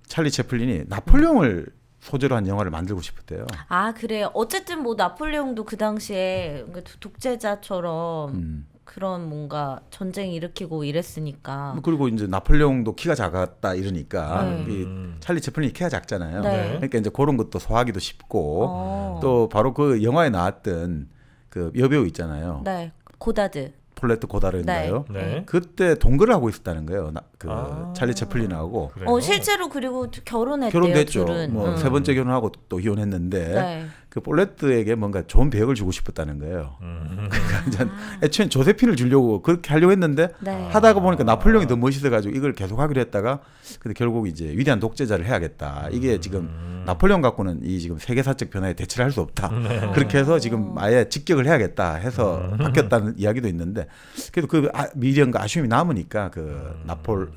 Speaker 3: 찰리 채플린이 나폴레옹을 소재로 한 영화를 만들고 싶었대요.
Speaker 2: 아 그래요. 어쨌든 뭐 나폴레옹도 그 당시에 독재자처럼 그런 뭔가 전쟁 일으키고 이랬으니까.
Speaker 3: 그리고 이제 나폴레옹도 키가 작았다 이러니까
Speaker 2: 네.
Speaker 3: 이 찰리 채플린이 키가 작잖아요.
Speaker 2: 네.
Speaker 3: 그러니까 이제 그런 것도 소화하기도 쉽고
Speaker 2: 어.
Speaker 3: 또 바로 그 영화에 나왔던 그 여배우 있잖아요.
Speaker 2: 네. 고다드.
Speaker 3: 폴레트 고다르인가요?
Speaker 1: 네.
Speaker 3: 그때 동거를 하고 있었다는 거예요.
Speaker 1: 아.
Speaker 3: 찰리 채플린하고
Speaker 1: 그래요?
Speaker 2: 실제로 그리고 결혼했대요.
Speaker 3: 결혼됐죠.
Speaker 2: 둘은.
Speaker 3: 뭐 세 번째 결혼하고 또 이혼했는데
Speaker 2: 네.
Speaker 3: 그 폴레트에게 뭔가 좋은 배역을 주고 싶었다는 거예요. 그러니까 이제 애초엔 조세핀을 주려고 그렇게 하려고 했는데
Speaker 2: 네.
Speaker 3: 하다가 보니까 나폴레옹이 더 멋있어가지고 이걸 계속하기로 했다가 근데 결국 이제 위대한 독재자를 해야겠다. 이게 지금 나폴레옹 갖고는 이 지금 세계사적 변화에 대처를 할 수 없다. 그렇게 해서 지금 아예 직격을 해야겠다 해서 바뀌었다는 이야기도 있는데 그래도 그 미련과 아쉬움이 남으니까 그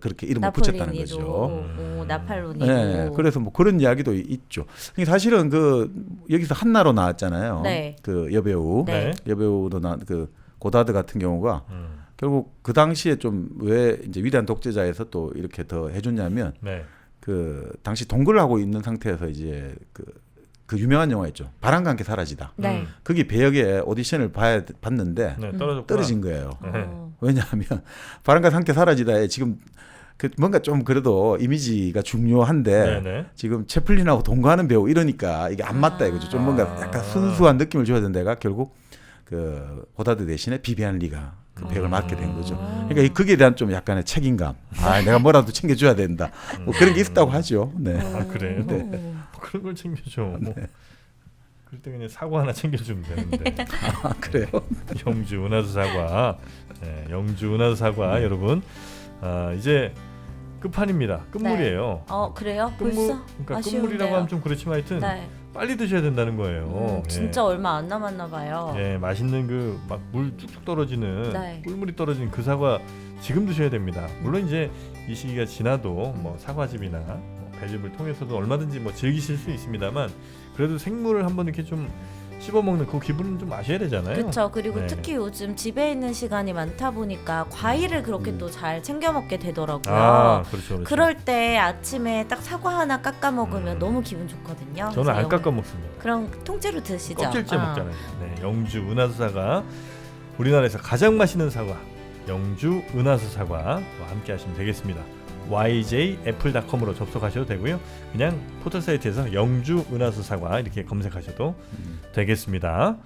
Speaker 3: 그렇게 이름을 붙였다는 거죠.
Speaker 2: 오, 나팔로니도.
Speaker 3: 네, 그래서 뭐 그런 이야기도 있죠. 사실은 그 여기서 한나로 나왔잖아요.
Speaker 2: 네.
Speaker 3: 그 여배우,
Speaker 2: 네.
Speaker 3: 여배우도 그 고다드 같은 경우가 결국 그 당시에 좀 왜 이제 위대한 독재자에서 또 이렇게 더 해줬냐면
Speaker 1: 네.
Speaker 3: 그 당시 동거를 하고 있는 상태에서 이제 그 유명한 영화 있죠. 바람과 함께 사라지다.
Speaker 2: 네.
Speaker 3: 거기 배역에 오디션을 봤는데
Speaker 1: 네,
Speaker 3: 떨어진 거예요.
Speaker 2: 어.
Speaker 3: 왜냐하면 바람과 함께 사라지다에 지금 그 뭔가 좀 그래도 이미지가 중요한데
Speaker 1: 네네.
Speaker 3: 지금 채플린하고 동거하는 배우 이러니까 이게 안 맞다 이거죠. 좀 뭔가 약간 순수한 느낌을 줘야 되는 데가 결국 그 고다드 대신에 비비안 리가 그 배역을 맡게 된 거죠. 그러니까 거기에 대한 좀 약간의 책임감. 아, 내가 뭐라도 챙겨줘야 된다. 뭐 그런 게 있었다고 하죠. 네.
Speaker 1: 아, 그래요?
Speaker 3: 네.
Speaker 1: 뭐 그런 걸 챙겨줘. 뭐. 그럴 때 그냥 사과 하나 챙겨주면 되는데.
Speaker 3: 아, 그래요?
Speaker 1: 영주 은하수 사과. 네, 영주 은하수 사과 여러분. 이제 끝판입니다. 끝물이에요.
Speaker 2: 그래요?
Speaker 1: 끝물,
Speaker 2: 벌써?
Speaker 1: 그러니까
Speaker 2: 아쉬운데요.
Speaker 1: 끝물이라고 하면 좀 그렇지만 하여튼
Speaker 2: 네.
Speaker 1: 빨리 드셔야 된다는 거예요.
Speaker 2: 진짜 얼마 안 남았나 봐요.
Speaker 1: 예, 맛있는 그 막 물 뚝뚝 떨어지는
Speaker 2: 네.
Speaker 1: 꿀물이 떨어지는 그 사과 지금 드셔야 됩니다. 물론 이제 이 시기가 지나도 뭐 사과즙이나 뭐 배즙을 통해서도 얼마든지 뭐 즐기실 수 있습니다만 그래도 생물을 한번 이렇게 좀 씹어 먹는 그 기분은 좀 아셔야 되잖아요.
Speaker 2: 그렇죠. 그리고
Speaker 1: 네.
Speaker 2: 특히 요즘 집에 있는 시간이 많다 보니까 과일을 그렇게 또 잘 챙겨 먹게 되더라고요.
Speaker 1: 아, 그렇죠, 그렇죠.
Speaker 2: 그럴 때 아침에 딱 사과 하나 깎아 먹으면 너무 기분 좋거든요.
Speaker 1: 저는 안
Speaker 2: 그래서
Speaker 1: 깎아 먹습니다.
Speaker 2: 그럼 통째로 드시죠.
Speaker 1: 껍질째 먹잖아요. 네, 영주 은하수 사과 우리나라에서 가장 맛있는 사과 영주 은하수 사과와 함께 하시면 되겠습니다. yjapple.com으로 접속하셔도 되고요. 그냥 포털 사이트에서 영주 은하수 사과 이렇게 검색하셔도 되겠습니다.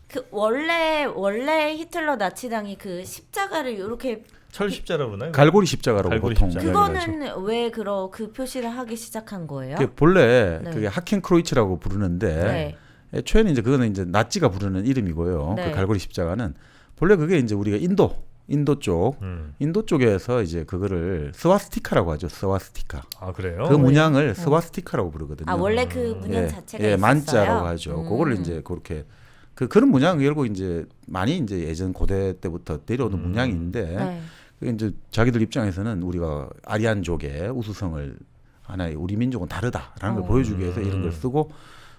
Speaker 2: 그 원래 히틀러 나치당이 그 십자가를 이렇게
Speaker 1: 철 십자라고 그러나요?
Speaker 3: 갈고리 십자가라고
Speaker 1: 갈고리
Speaker 3: 보통
Speaker 1: 십자가.
Speaker 3: 이야기를 하죠.
Speaker 2: 그거는 왜 그 표시를 하기 시작한 거예요?
Speaker 3: 그게 본래
Speaker 2: 네.
Speaker 3: 그게 하켄크로이츠라고 부르는데
Speaker 2: 네.
Speaker 3: 애초에는 이제 그거는 이제 나치가 부르는 이름이고요.
Speaker 2: 네.
Speaker 3: 그 갈고리 십자가는 본래 그게 이제 우리가 인도 쪽에서 이제 그거를 스와스티카라고 하죠. 스와스티카.
Speaker 1: 아, 그래요?
Speaker 3: 그 문양을 스와스티카라고 부르거든요.
Speaker 2: 아 원래 그 문양 자체가 있었어요.
Speaker 3: 만자라고 하죠. 그거를 이제 그렇게 그런 문양 결국 이제 많이 이제 예전 고대 때부터 내려오는 문양인데
Speaker 2: 네.
Speaker 3: 그게 이제 자기들 입장에서는 우리가 아리안족의 우수성을 하나의 우리 민족은 다르다라는 걸 보여주기 위해서 이런 걸 쓰고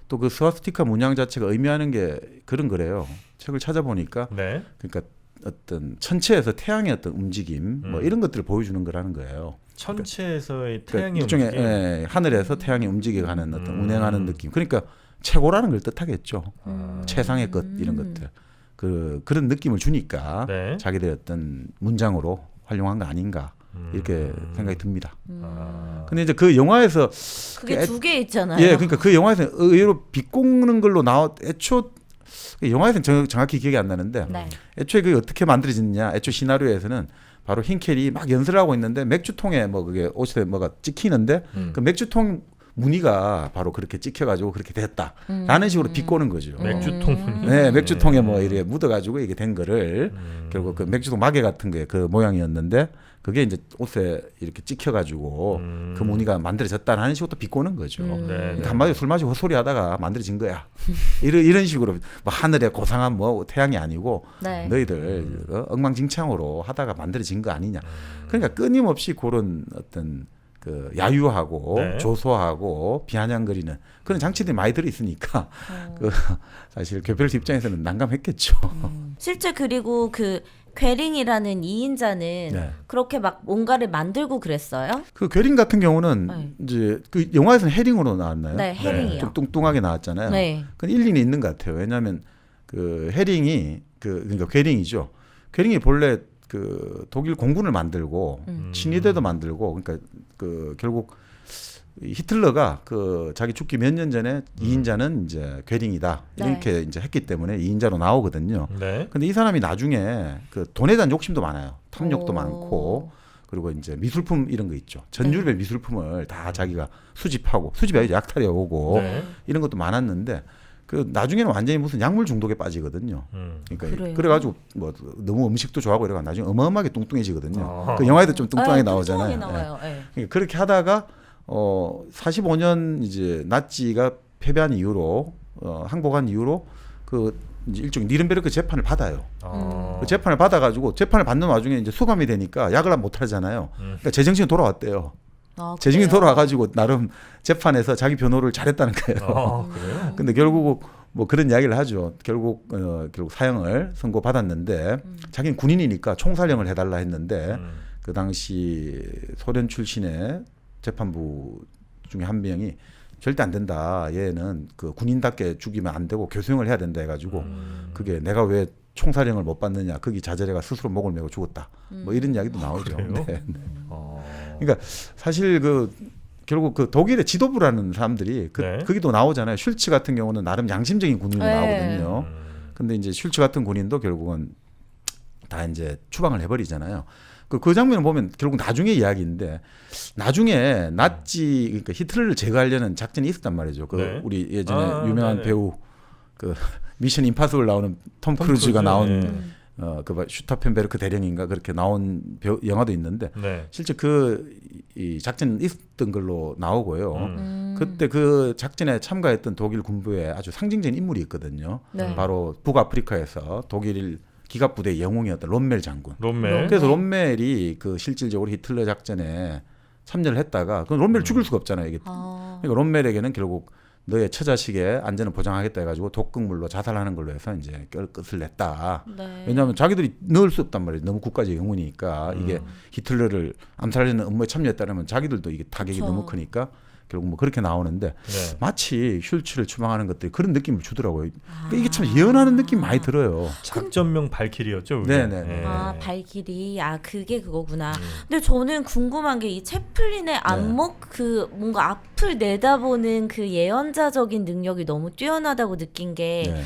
Speaker 3: 또 그 스와스티카 문양 자체가 의미하는 게 그런 거래요. 책을 찾아보니까
Speaker 1: 네.
Speaker 3: 그러니까 어떤 천체에서 태양의 어떤 움직임 뭐 이런 것들을 보여주는 거라는 거예요.
Speaker 1: 천체에서의
Speaker 3: 그러니까
Speaker 1: 태양의
Speaker 3: 일종의
Speaker 1: 움직임.
Speaker 3: 하늘에서 태양이 움직여가는 어떤 운행하는 느낌. 그러니까 최고라는 걸 뜻하겠죠. 최상의 것 이런 것들. 그런 느낌을 주니까
Speaker 1: 네.
Speaker 3: 자기들의 어떤 문장으로 활용한 거 아닌가 이렇게 생각이 듭니다. 근데 이제 그 영화에서
Speaker 2: 그게 두 개 있잖아요.
Speaker 3: 예, 그러니까 그 영화에서 의외로 비꼬는 걸로 애초 영화에서는 정확히 기억이 안 나는데
Speaker 2: 네.
Speaker 3: 애초에 그게 어떻게 만들어졌냐. 애초 시나리오에서는 바로 흰켈이 막 연설을 하고 있는데 맥주통에 뭐 그게 옷에 뭐가 찍히는데 그 맥주통 무늬가 바로 그렇게 찍혀가지고 그렇게 됐다라는 식으로 비꼬는 거죠.
Speaker 1: 맥주통.
Speaker 3: 네, 맥주통에 뭐 이렇게 묻어가지고 이게 된 거를 결국 그 맥주통 마개 같은 게 그 모양이었는데 그게 이제 옷에 이렇게 찍혀가지고 그 무늬가 만들어졌다라는 식으로 또 비꼬는 거죠.
Speaker 1: 네, 네.
Speaker 3: 한마디로 술 마시고 헛소리하다가 만들어진 거야. 이런 식으로 뭐 하늘에 고상한 뭐 태양이 아니고
Speaker 2: 네.
Speaker 3: 너희들 엉망진창으로 하다가 만들어진 거 아니냐. 그러니까 끊임없이 그런 어떤 그 야유하고
Speaker 1: 네.
Speaker 3: 조소하고 비아냥거리는 그런 장치들이 많이 들어 있으니까 그 사실 교별수 입장에서는 난감했겠죠.
Speaker 2: 실제 그리고 그 괴링이라는 2인자는
Speaker 3: 네.
Speaker 2: 그렇게 막 뭔가를 만들고 그랬어요?
Speaker 3: 그 괴링 같은 경우는
Speaker 2: 네.
Speaker 3: 이제 그 영화에서는 해링으로 나왔나요?
Speaker 2: 네, 해링이요.
Speaker 3: 좀 뚱뚱하게 나왔잖아요.
Speaker 2: 네.
Speaker 3: 그건 일리는 있는 것 같아요. 왜냐하면 그 해링이 그러니까 괴링이죠. 괴링이 본래 그 독일 공군을 만들고 친위대도 만들고 그러니까 그 결국 히틀러가 그 자기 죽기 몇 년 전에 2인자는 이제 괴링이다
Speaker 2: 네.
Speaker 3: 이렇게 이제 했기 때문에 2인자로 나오거든요.
Speaker 1: 네.
Speaker 3: 근데 이 사람이 나중에 그 돈에 대한 욕심도 많아요. 탐욕도
Speaker 2: 오.
Speaker 3: 많고 그리고 이제 미술품 이런 거 있죠. 전율의 미술품을 다 자기가 수집이 아니죠. 약탈해 오고
Speaker 1: 네.
Speaker 3: 이런 것도 많았는데 그 나중에는 완전히 무슨 약물 중독에 빠지거든요. 그러니까
Speaker 2: 그래요?
Speaker 3: 그래가지고 뭐 너무 음식도 좋아하고 이래가 나중에 어마어마하게 뚱뚱해지거든요.
Speaker 1: 아.
Speaker 3: 그 영화에도 좀 뚱뚱하게
Speaker 2: 네,
Speaker 3: 나오잖아요.
Speaker 2: 뚱뚱하게 나와요. 네.
Speaker 3: 그러니까 그렇게 하다가 45년 이제 나치가 패배한 이후로 항복한 이후로 그 이제 일종의 니른베르크 재판을 받아요. 그 재판을 받아가지고 재판을 받는 와중에 이제 수감이 되니까 약을 못 하잖아요. 그러니까 제정신이 돌아왔대요.
Speaker 2: 아,
Speaker 3: 제정신이
Speaker 2: 그래요?
Speaker 3: 돌아와가지고 나름 재판에서 자기 변호를 잘했다는 거예요.
Speaker 1: 아, 그래요?
Speaker 3: 근데 결국 뭐 그런 이야기를 하죠. 결국 사형을 선고받았는데 자기는 군인이니까 총살형을 해달라 했는데 그 당시 소련 출신의 재판부 중에 한 명이 절대 안 된다. 얘는 그 군인답게 죽이면 안 되고 교수형을 해야 된다 해가지고 그게 내가 왜 총살형을 못 받느냐. 거기 자절해가 스스로 목을 메고 죽었다. 뭐 이런 이야기도 나오죠.
Speaker 1: 그래요?
Speaker 3: 네. 그러니까 사실 그 결국 그 독일의 지도부라는 사람들이
Speaker 1: 네.
Speaker 3: 거기도 나오잖아요. 슐츠 같은 경우는 나름 양심적인 군인으로
Speaker 2: 네.
Speaker 3: 나오거든요. 근데 이제 슐츠 같은 군인도 결국은 다 이제 추방을 해버리잖아요. 그 장면을 보면 결국 나중에 이야기인데 나중에 나치 그러니까 히틀러를 제거하려는 작전이 있었단 말이죠. 그
Speaker 1: 네.
Speaker 3: 우리 예전에 유명한
Speaker 1: 네네.
Speaker 3: 배우 그 미션 임파서블 나오는 톰 크루즈가
Speaker 1: 크루즈,
Speaker 3: 나온
Speaker 1: 네.
Speaker 3: 그 슈타펜베르크 대령인가 그렇게 나온 영화도 있는데
Speaker 1: 네.
Speaker 3: 실제 이 작전 있었던 걸로 나오고요.
Speaker 2: 그
Speaker 3: 그때 그 작전에 참가했던 독일 군부에 아주 상징적인 인물이 있거든요.
Speaker 2: 네.
Speaker 3: 바로 북아프리카에서 독일 기갑부대의 영웅이었던 롬멜 장군.
Speaker 1: 롬멜.
Speaker 3: 그래서 롬멜이 그 실질적으로 히틀러 작전에 참여를 했다가 그 롬멜을 죽일 수가 없잖아요. 이게. 그러니까 롬멜에게는 결국 너의 처자식의 안전을 보장하겠다 해가지고 독극물로 자살하는 걸로 해서 이제 끝을 냈다.
Speaker 2: 네.
Speaker 3: 왜냐하면 자기들이 넣을 수 없단 말이에요. 너무 국가적 영웅이니까 이게 히틀러를 암살하는 업무에 참여했다면 자기들도 이게 타격이
Speaker 2: 그렇죠.
Speaker 3: 너무 크니까 결국 뭐 그렇게 나오는데
Speaker 1: 네.
Speaker 3: 마치 슐츠를 추방하는 것들이 그런 느낌을 주더라고요. 그러니까 이게 참 예언하는 느낌 많이 들어요.
Speaker 1: 작전명 발키리였죠. 그게?
Speaker 3: 네네.
Speaker 1: 네.
Speaker 2: 아, 발길이 그게 그거구나. 근데 저는 궁금한 게 이 채플린의 안목 그 뭔가 앞을 내다보는 그 예언자적인 능력이 너무 뛰어나다고 느낀 게
Speaker 3: 네.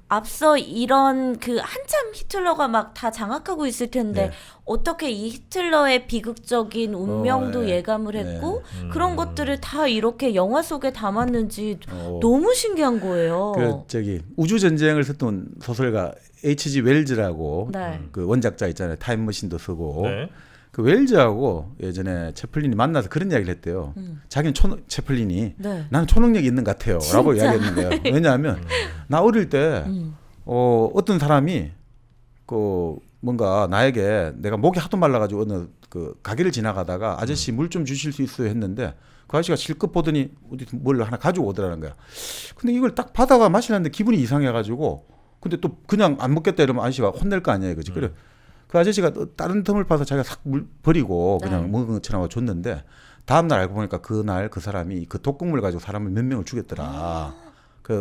Speaker 2: 앞서 이런 그 한참 히틀러가 막 다 장악하고 있을 텐데
Speaker 3: 네.
Speaker 2: 어떻게 이 히틀러의 비극적인 운명도
Speaker 3: 네.
Speaker 2: 예감을 했고 그런 것들을 다 이렇게 영화 속에 담았는지
Speaker 3: 어.
Speaker 2: 너무 신기한 거예요.
Speaker 3: 그 저기 우주 전쟁을 썼던 소설가 H.G. 웰즈라고
Speaker 2: 네.
Speaker 3: 그 원작자 있잖아요. 타임머신도 쓰고
Speaker 1: 네.
Speaker 3: 그 웰즈하고 예전에 채플린이 만나서 그런 이야기를 했대요. 자기는 채플린이
Speaker 2: 네.
Speaker 3: 나는 초능력이 있는 것 같아요라고
Speaker 2: 진짜?
Speaker 3: 이야기했는데요. 왜냐하면 나 어릴 때 어떤 사람이 그 뭔가 나에게 내가 목이 하도 말라가지고 어느 그 가게를 지나가다가 아저씨 물 좀 주실 수 있어요 했는데 그 아저씨가 실컷 보더니 어디 뭘 하나 가지고 오더라는 거야. 근데 이걸 딱 받아가 마시는데 기분이 이상해가지고 근데 또 그냥 안 먹겠다 이러면 아저씨가 혼낼 거 아니에요, 그지? 그래 그 아저씨가 다른 텀을 파서 자기가 싹 물 버리고 그냥
Speaker 2: 네.
Speaker 3: 먹은 것처럼 줬는데 다음 날 알고 보니까 그날 그 사람이 그 독극물 가지고 사람을 몇 명을 죽였더라.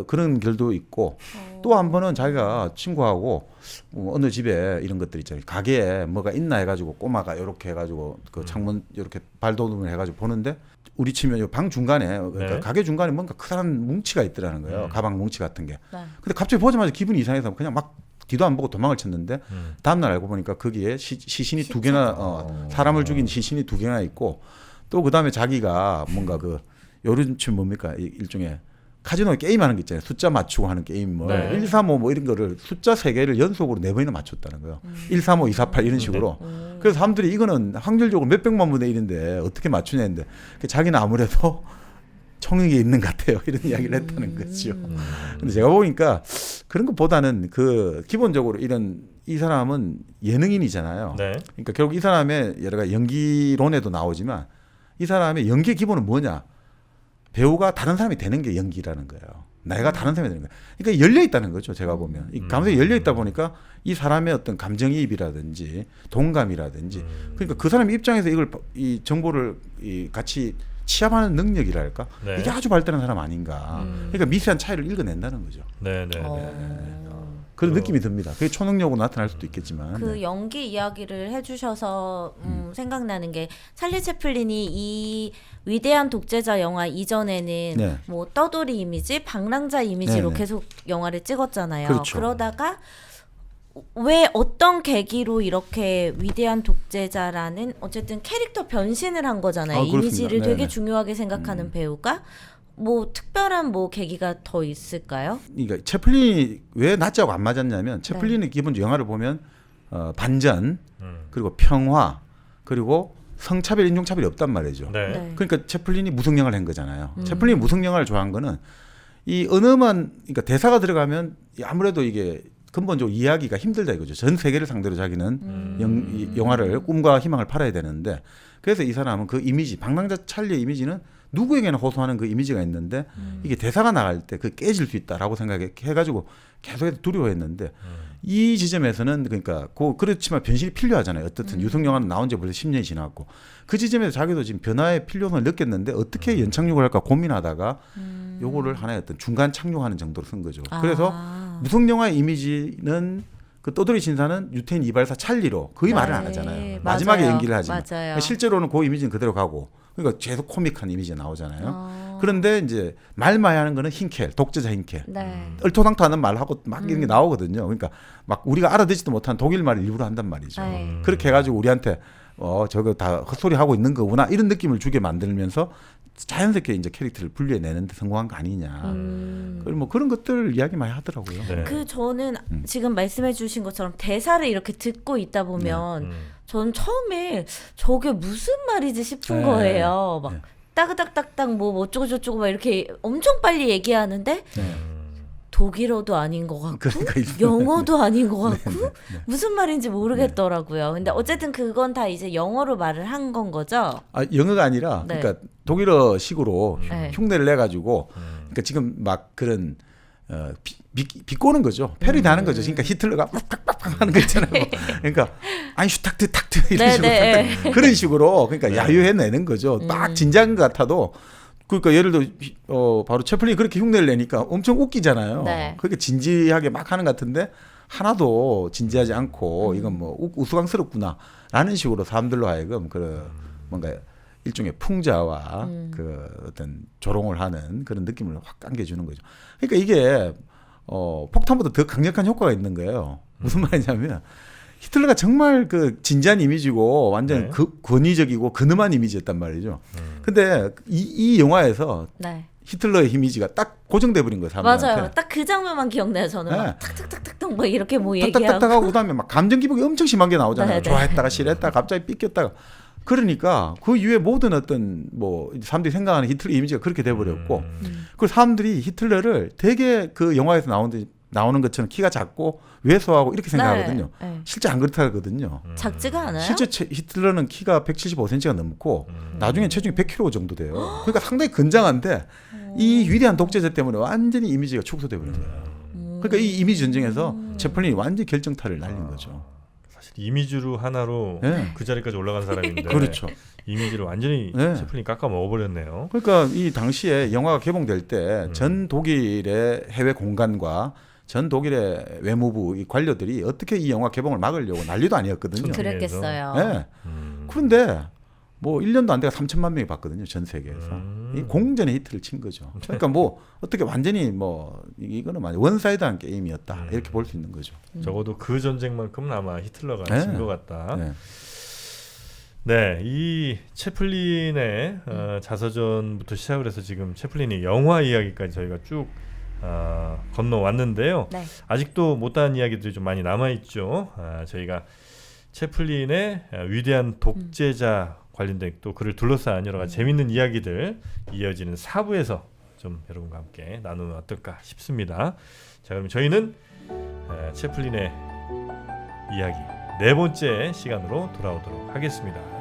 Speaker 3: 그런 결도 있고 또 한 번은 자기가 친구하고 어느 집에 이런 것들 있잖아요. 가게에 뭐가 있나 해가지고 꼬마가 이렇게 해가지고 그 창문 이렇게 발도움을 해가지고 보는데 우리 치면 방 중간에 그러니까
Speaker 1: 네.
Speaker 3: 가게 중간에 뭔가 커다란 뭉치가 있더라는 거예요. 가방 뭉치 같은 게.
Speaker 2: 네.
Speaker 3: 근데 갑자기 보자마자 기분이 이상해서 그냥 막 뒤도 안 보고 도망을 쳤는데 다음날 알고 보니까 거기에 시신이 두 개나 사람을 죽인 시신이 두 개나 있고 또 그다음에 자기가 뭔가 그 요런 춤 뭡니까 일종의 카지노에 게임하는 게 있잖아요. 숫자 맞추고 하는 게임 뭐
Speaker 1: 네.
Speaker 3: 1, 3, 5 뭐 이런 거를 숫자 3개를 연속으로 4번이나 맞췄다는 거예요. 1, 3, 5, 2, 4, 8 이런 식으로. 그래서 사람들이 이거는 확률적으로 몇백만 분의 1인데 어떻게 맞추냐 했는데 자기는 아무래도 청력이 있는 것 같아요. 이런 이야기를 했다는 거죠. 근데 제가 보니까 그런 것보다는 그 기본적으로 이 사람은 예능인이잖아요.
Speaker 1: 네.
Speaker 3: 그러니까 결국 이 사람의 여러 가지 연기론에도 나오지만 이 사람의 연기의 기본은 뭐냐? 배우가 다른 사람이 되는 게 연기라는 거예요. 내가 다른 사람이 되는 거예요. 그러니까 열려 있다는 거죠. 제가 보면 이 감성이 열려 있다 보니까 이 사람의 어떤 감정이입이라든지 동감이라든지 그러니까 그 사람 입장에서 이 정보를 같이 취합하는 능력이랄까
Speaker 1: 네.
Speaker 3: 이게 아주 발달한 사람 아닌가. 그러니까 미세한 차이를 읽어낸다는 거죠.
Speaker 1: 네, 네, 네.
Speaker 3: 그런 느낌이 듭니다. 그게 초능력으로 나타날 수도 있겠지만.
Speaker 2: 그
Speaker 3: 네.
Speaker 2: 연기 이야기를 해주셔서 생각나는 게 찰리 채플린이 이 위대한 독재자 영화 이전에는
Speaker 3: 네.
Speaker 2: 뭐 떠돌이 이미지, 방랑자 이미지로
Speaker 3: 네네.
Speaker 2: 계속 영화를 찍었잖아요.
Speaker 3: 그렇죠.
Speaker 2: 그러다가 왜 어떤 계기로 이렇게 위대한 독재자라는 어쨌든 캐릭터 변신을 한 거잖아요.
Speaker 3: 아, 그렇습니다.
Speaker 2: 이미지를
Speaker 3: 네네.
Speaker 2: 되게 중요하게 생각하는 배우가 뭐 특별한 뭐 계기가 더 있을까요?
Speaker 3: 그러니까 채플린이 왜 나짜고 안 맞았냐면 채플린의 기본 영화를 보면 반전 그리고 평화 그리고 성차별 인종차별이 없단 말이죠.
Speaker 1: 네.
Speaker 2: 네.
Speaker 3: 그러니까 채플린이 무성영화를 한 거잖아요. 채플린이 무성영화를 좋아한 거는 이 언어만 그러니까 대사가 들어가면 아무래도 이게 근본적으로 이해하기가 힘들다 이거죠. 전 세계를 상대로 자기는 이 영화를 꿈과 희망을 팔아야 되는데 그래서 이 사람은 그 이미지 방랑자 찰리의 이미지는 누구에게나 호소하는 그 이미지가 있는데 이게 대사가 나갈 때 그 깨질 수 있다라고 생각해가지고 계속해서 두려워했는데 이 지점에서는 그러니까 그렇지만 변신이 필요하잖아요. 어떻든 유성 영화는 나온 지 벌써 10년이 지났고 그 지점에서 자기도 지금 변화의 필요성을 느꼈는데 어떻게 연착륙을 할까 고민하다가 요거를 하나의 어떤 중간 착륙하는 정도로 쓴 거죠. 그래서 무성 영화의 이미지는 그 떠돌이 신사는 유태인 이발사 찰리로 거의
Speaker 2: 네.
Speaker 3: 말을 안 하잖아요. 마지막에
Speaker 2: 맞아요.
Speaker 3: 연기를 하지만
Speaker 2: 맞아요.
Speaker 3: 실제로는 그 이미지는 그대로 가고 그러니까 계속 코믹한 이미지가 나오잖아요. 그런데 이제 말마야 하는 거는 흰켈, 독재자 흰켈.
Speaker 2: 네.
Speaker 3: 얼토당토하는 말하고 막 이런 게 나오거든요. 그러니까 막 우리가 알아듣지도 못한 독일 말을 일부러 한단 말이죠.
Speaker 2: 네.
Speaker 3: 그렇게 해가지고 우리한테 저거 다 헛소리 하고 있는 거구나 이런 느낌을 주게 만들면서 자연스럽게 이제 캐릭터를 분리해내는 데 성공한 거 아니냐. 그리고 뭐 그런 것들 이야기 많이 하더라고요.
Speaker 1: 네.
Speaker 2: 그 저는 지금 말씀해주신 것처럼 대사를 이렇게 듣고 있다 보면 전 처음에 저게 무슨 말이지 싶은
Speaker 3: 네.
Speaker 2: 거예요. 막
Speaker 3: 네.
Speaker 2: 따그닥딱딱 뭐 어쩌고 저쩌고 막 이렇게 엄청 빨리 얘기하는데 독일어도 아닌 것 같고
Speaker 3: 그러니까
Speaker 2: 영어도 아닌 것 같고
Speaker 3: 네.
Speaker 2: 무슨 말인지 모르겠더라고요. 근데 어쨌든 그건 다 이제 영어로 말을 한 건 거죠.
Speaker 3: 아, 영어가 아니라
Speaker 2: 네.
Speaker 3: 그러니까 독일어식으로
Speaker 2: 네.
Speaker 3: 흉내를 내가지고 그러니까 지금 막 그런 비꼬는 거죠. 패러디하는 거죠. 그러니까 히틀러가 빡빡빡 하는 거 있잖아요. 그러니까 아인슈탁트 탁트 이런
Speaker 2: 네,
Speaker 3: 식으로
Speaker 2: 네.
Speaker 3: 탁탁 그런 식으로 그러니까 야유해내는 거죠. 막 진지한 것 같아도 그러니까 예를 들어 바로 채플린이 그렇게 흉내를 내니까 엄청 웃기잖아요.
Speaker 2: 네.
Speaker 3: 그렇게 진지하게 막 하는 것 같은데 하나도 진지하지 않고 이건 뭐 우스꽝스럽구나라는 식으로 사람들로 하여금 그 뭔가 일종의 풍자와 그 어떤 조롱을 하는 그런 느낌을 확 안겨주는 거죠. 그러니까 이게 폭탄보다 더 강력한 효과가 있는 거예요. 무슨 말이냐면 히틀러가 정말 그 진지한 이미지고 완전
Speaker 1: 네.
Speaker 3: 권위적이고 근엄한 이미지였단 말이죠. 근데 이 영화에서
Speaker 2: 네.
Speaker 3: 히틀러의 이미지가 딱 고정돼 버린 거예요. 사람들한테.
Speaker 2: 맞아요. 딱 그 장면만 기억나요. 저는
Speaker 3: 네.
Speaker 2: 막 탁탁탁탁탁 뭐 이렇게 뭐
Speaker 3: 딱딱딱딱
Speaker 2: 얘기하고
Speaker 3: 하고 그다음에 막 감정 기복이 엄청 심한 게 나오잖아요.
Speaker 2: 네, 네.
Speaker 3: 좋아했다가 싫어했다가 갑자기 삐꼈다가 그러니까 그 이후에 모든 어떤 뭐 사람들이 생각하는 히틀러 이미지가 그렇게 돼 버렸고 그 사람들이 히틀러를 되게 그 영화에서 나오는 것처럼 키가 작고 왜소하고 이렇게 생각하거든요.
Speaker 2: 네, 네.
Speaker 3: 실제 안 그렇다거든요.
Speaker 2: 작지가 않아요?
Speaker 3: 실제 히틀러는 키가 175cm가 넘고 나중에 체중이 100kg 정도 돼요. 그러니까 상당히 건장한데 이 위대한 독재자 때문에 완전히 이미지가 축소돼 버린 거예요. 그러니까 이 이미지 전쟁에서 채플린이 완전히 결정타를 날린 거죠.
Speaker 1: 사실 이미지로 하나로
Speaker 3: 네.
Speaker 1: 그 자리까지 올라간 사람인데
Speaker 3: 그렇죠.
Speaker 1: 이미지를 완전히
Speaker 3: 네.
Speaker 1: 채플린이 깎아 먹어버렸네요.
Speaker 3: 그러니까 이 당시에 영화가 개봉될 때 전 독일의 해외 공간과 전 독일의 외무부 이 관료들이 어떻게 이 영화 개봉을 막으려고 난리도 아니었거든요.
Speaker 1: 그-
Speaker 2: 그랬겠어요.
Speaker 3: 네. 그런데 뭐 1년도 안 돼가 3천만 명이 봤거든요. 전 세계에서. 이 공전의 히트를 친 거죠. 그러니까 뭐 어떻게 완전히 뭐 이거는 완전 원사이드한 게임이었다. 이렇게 볼 수 있는 거죠.
Speaker 1: 적어도 그 전쟁만큼은 아마 히틀러가
Speaker 3: 네.
Speaker 1: 진 것 같다.
Speaker 3: 네.
Speaker 1: 네, 이 채플린의 자서전부터 시작을 해서 지금 채플린의 영화 이야기까지 저희가 쭉 건너왔는데요.
Speaker 2: 네.
Speaker 1: 아직도 못다한 이야기들이 좀 많이 남아있죠. 저희가 채플린의 위대한 독재자 관련된 또 그를 둘러싼 여러 가지 재밌는 이야기들 이어지는 4부에서 좀 여러분과 함께 나누면 어떨까 싶습니다. 자, 그럼 저희는 채플린의 이야기 4번째 시간으로 돌아오도록 하겠습니다.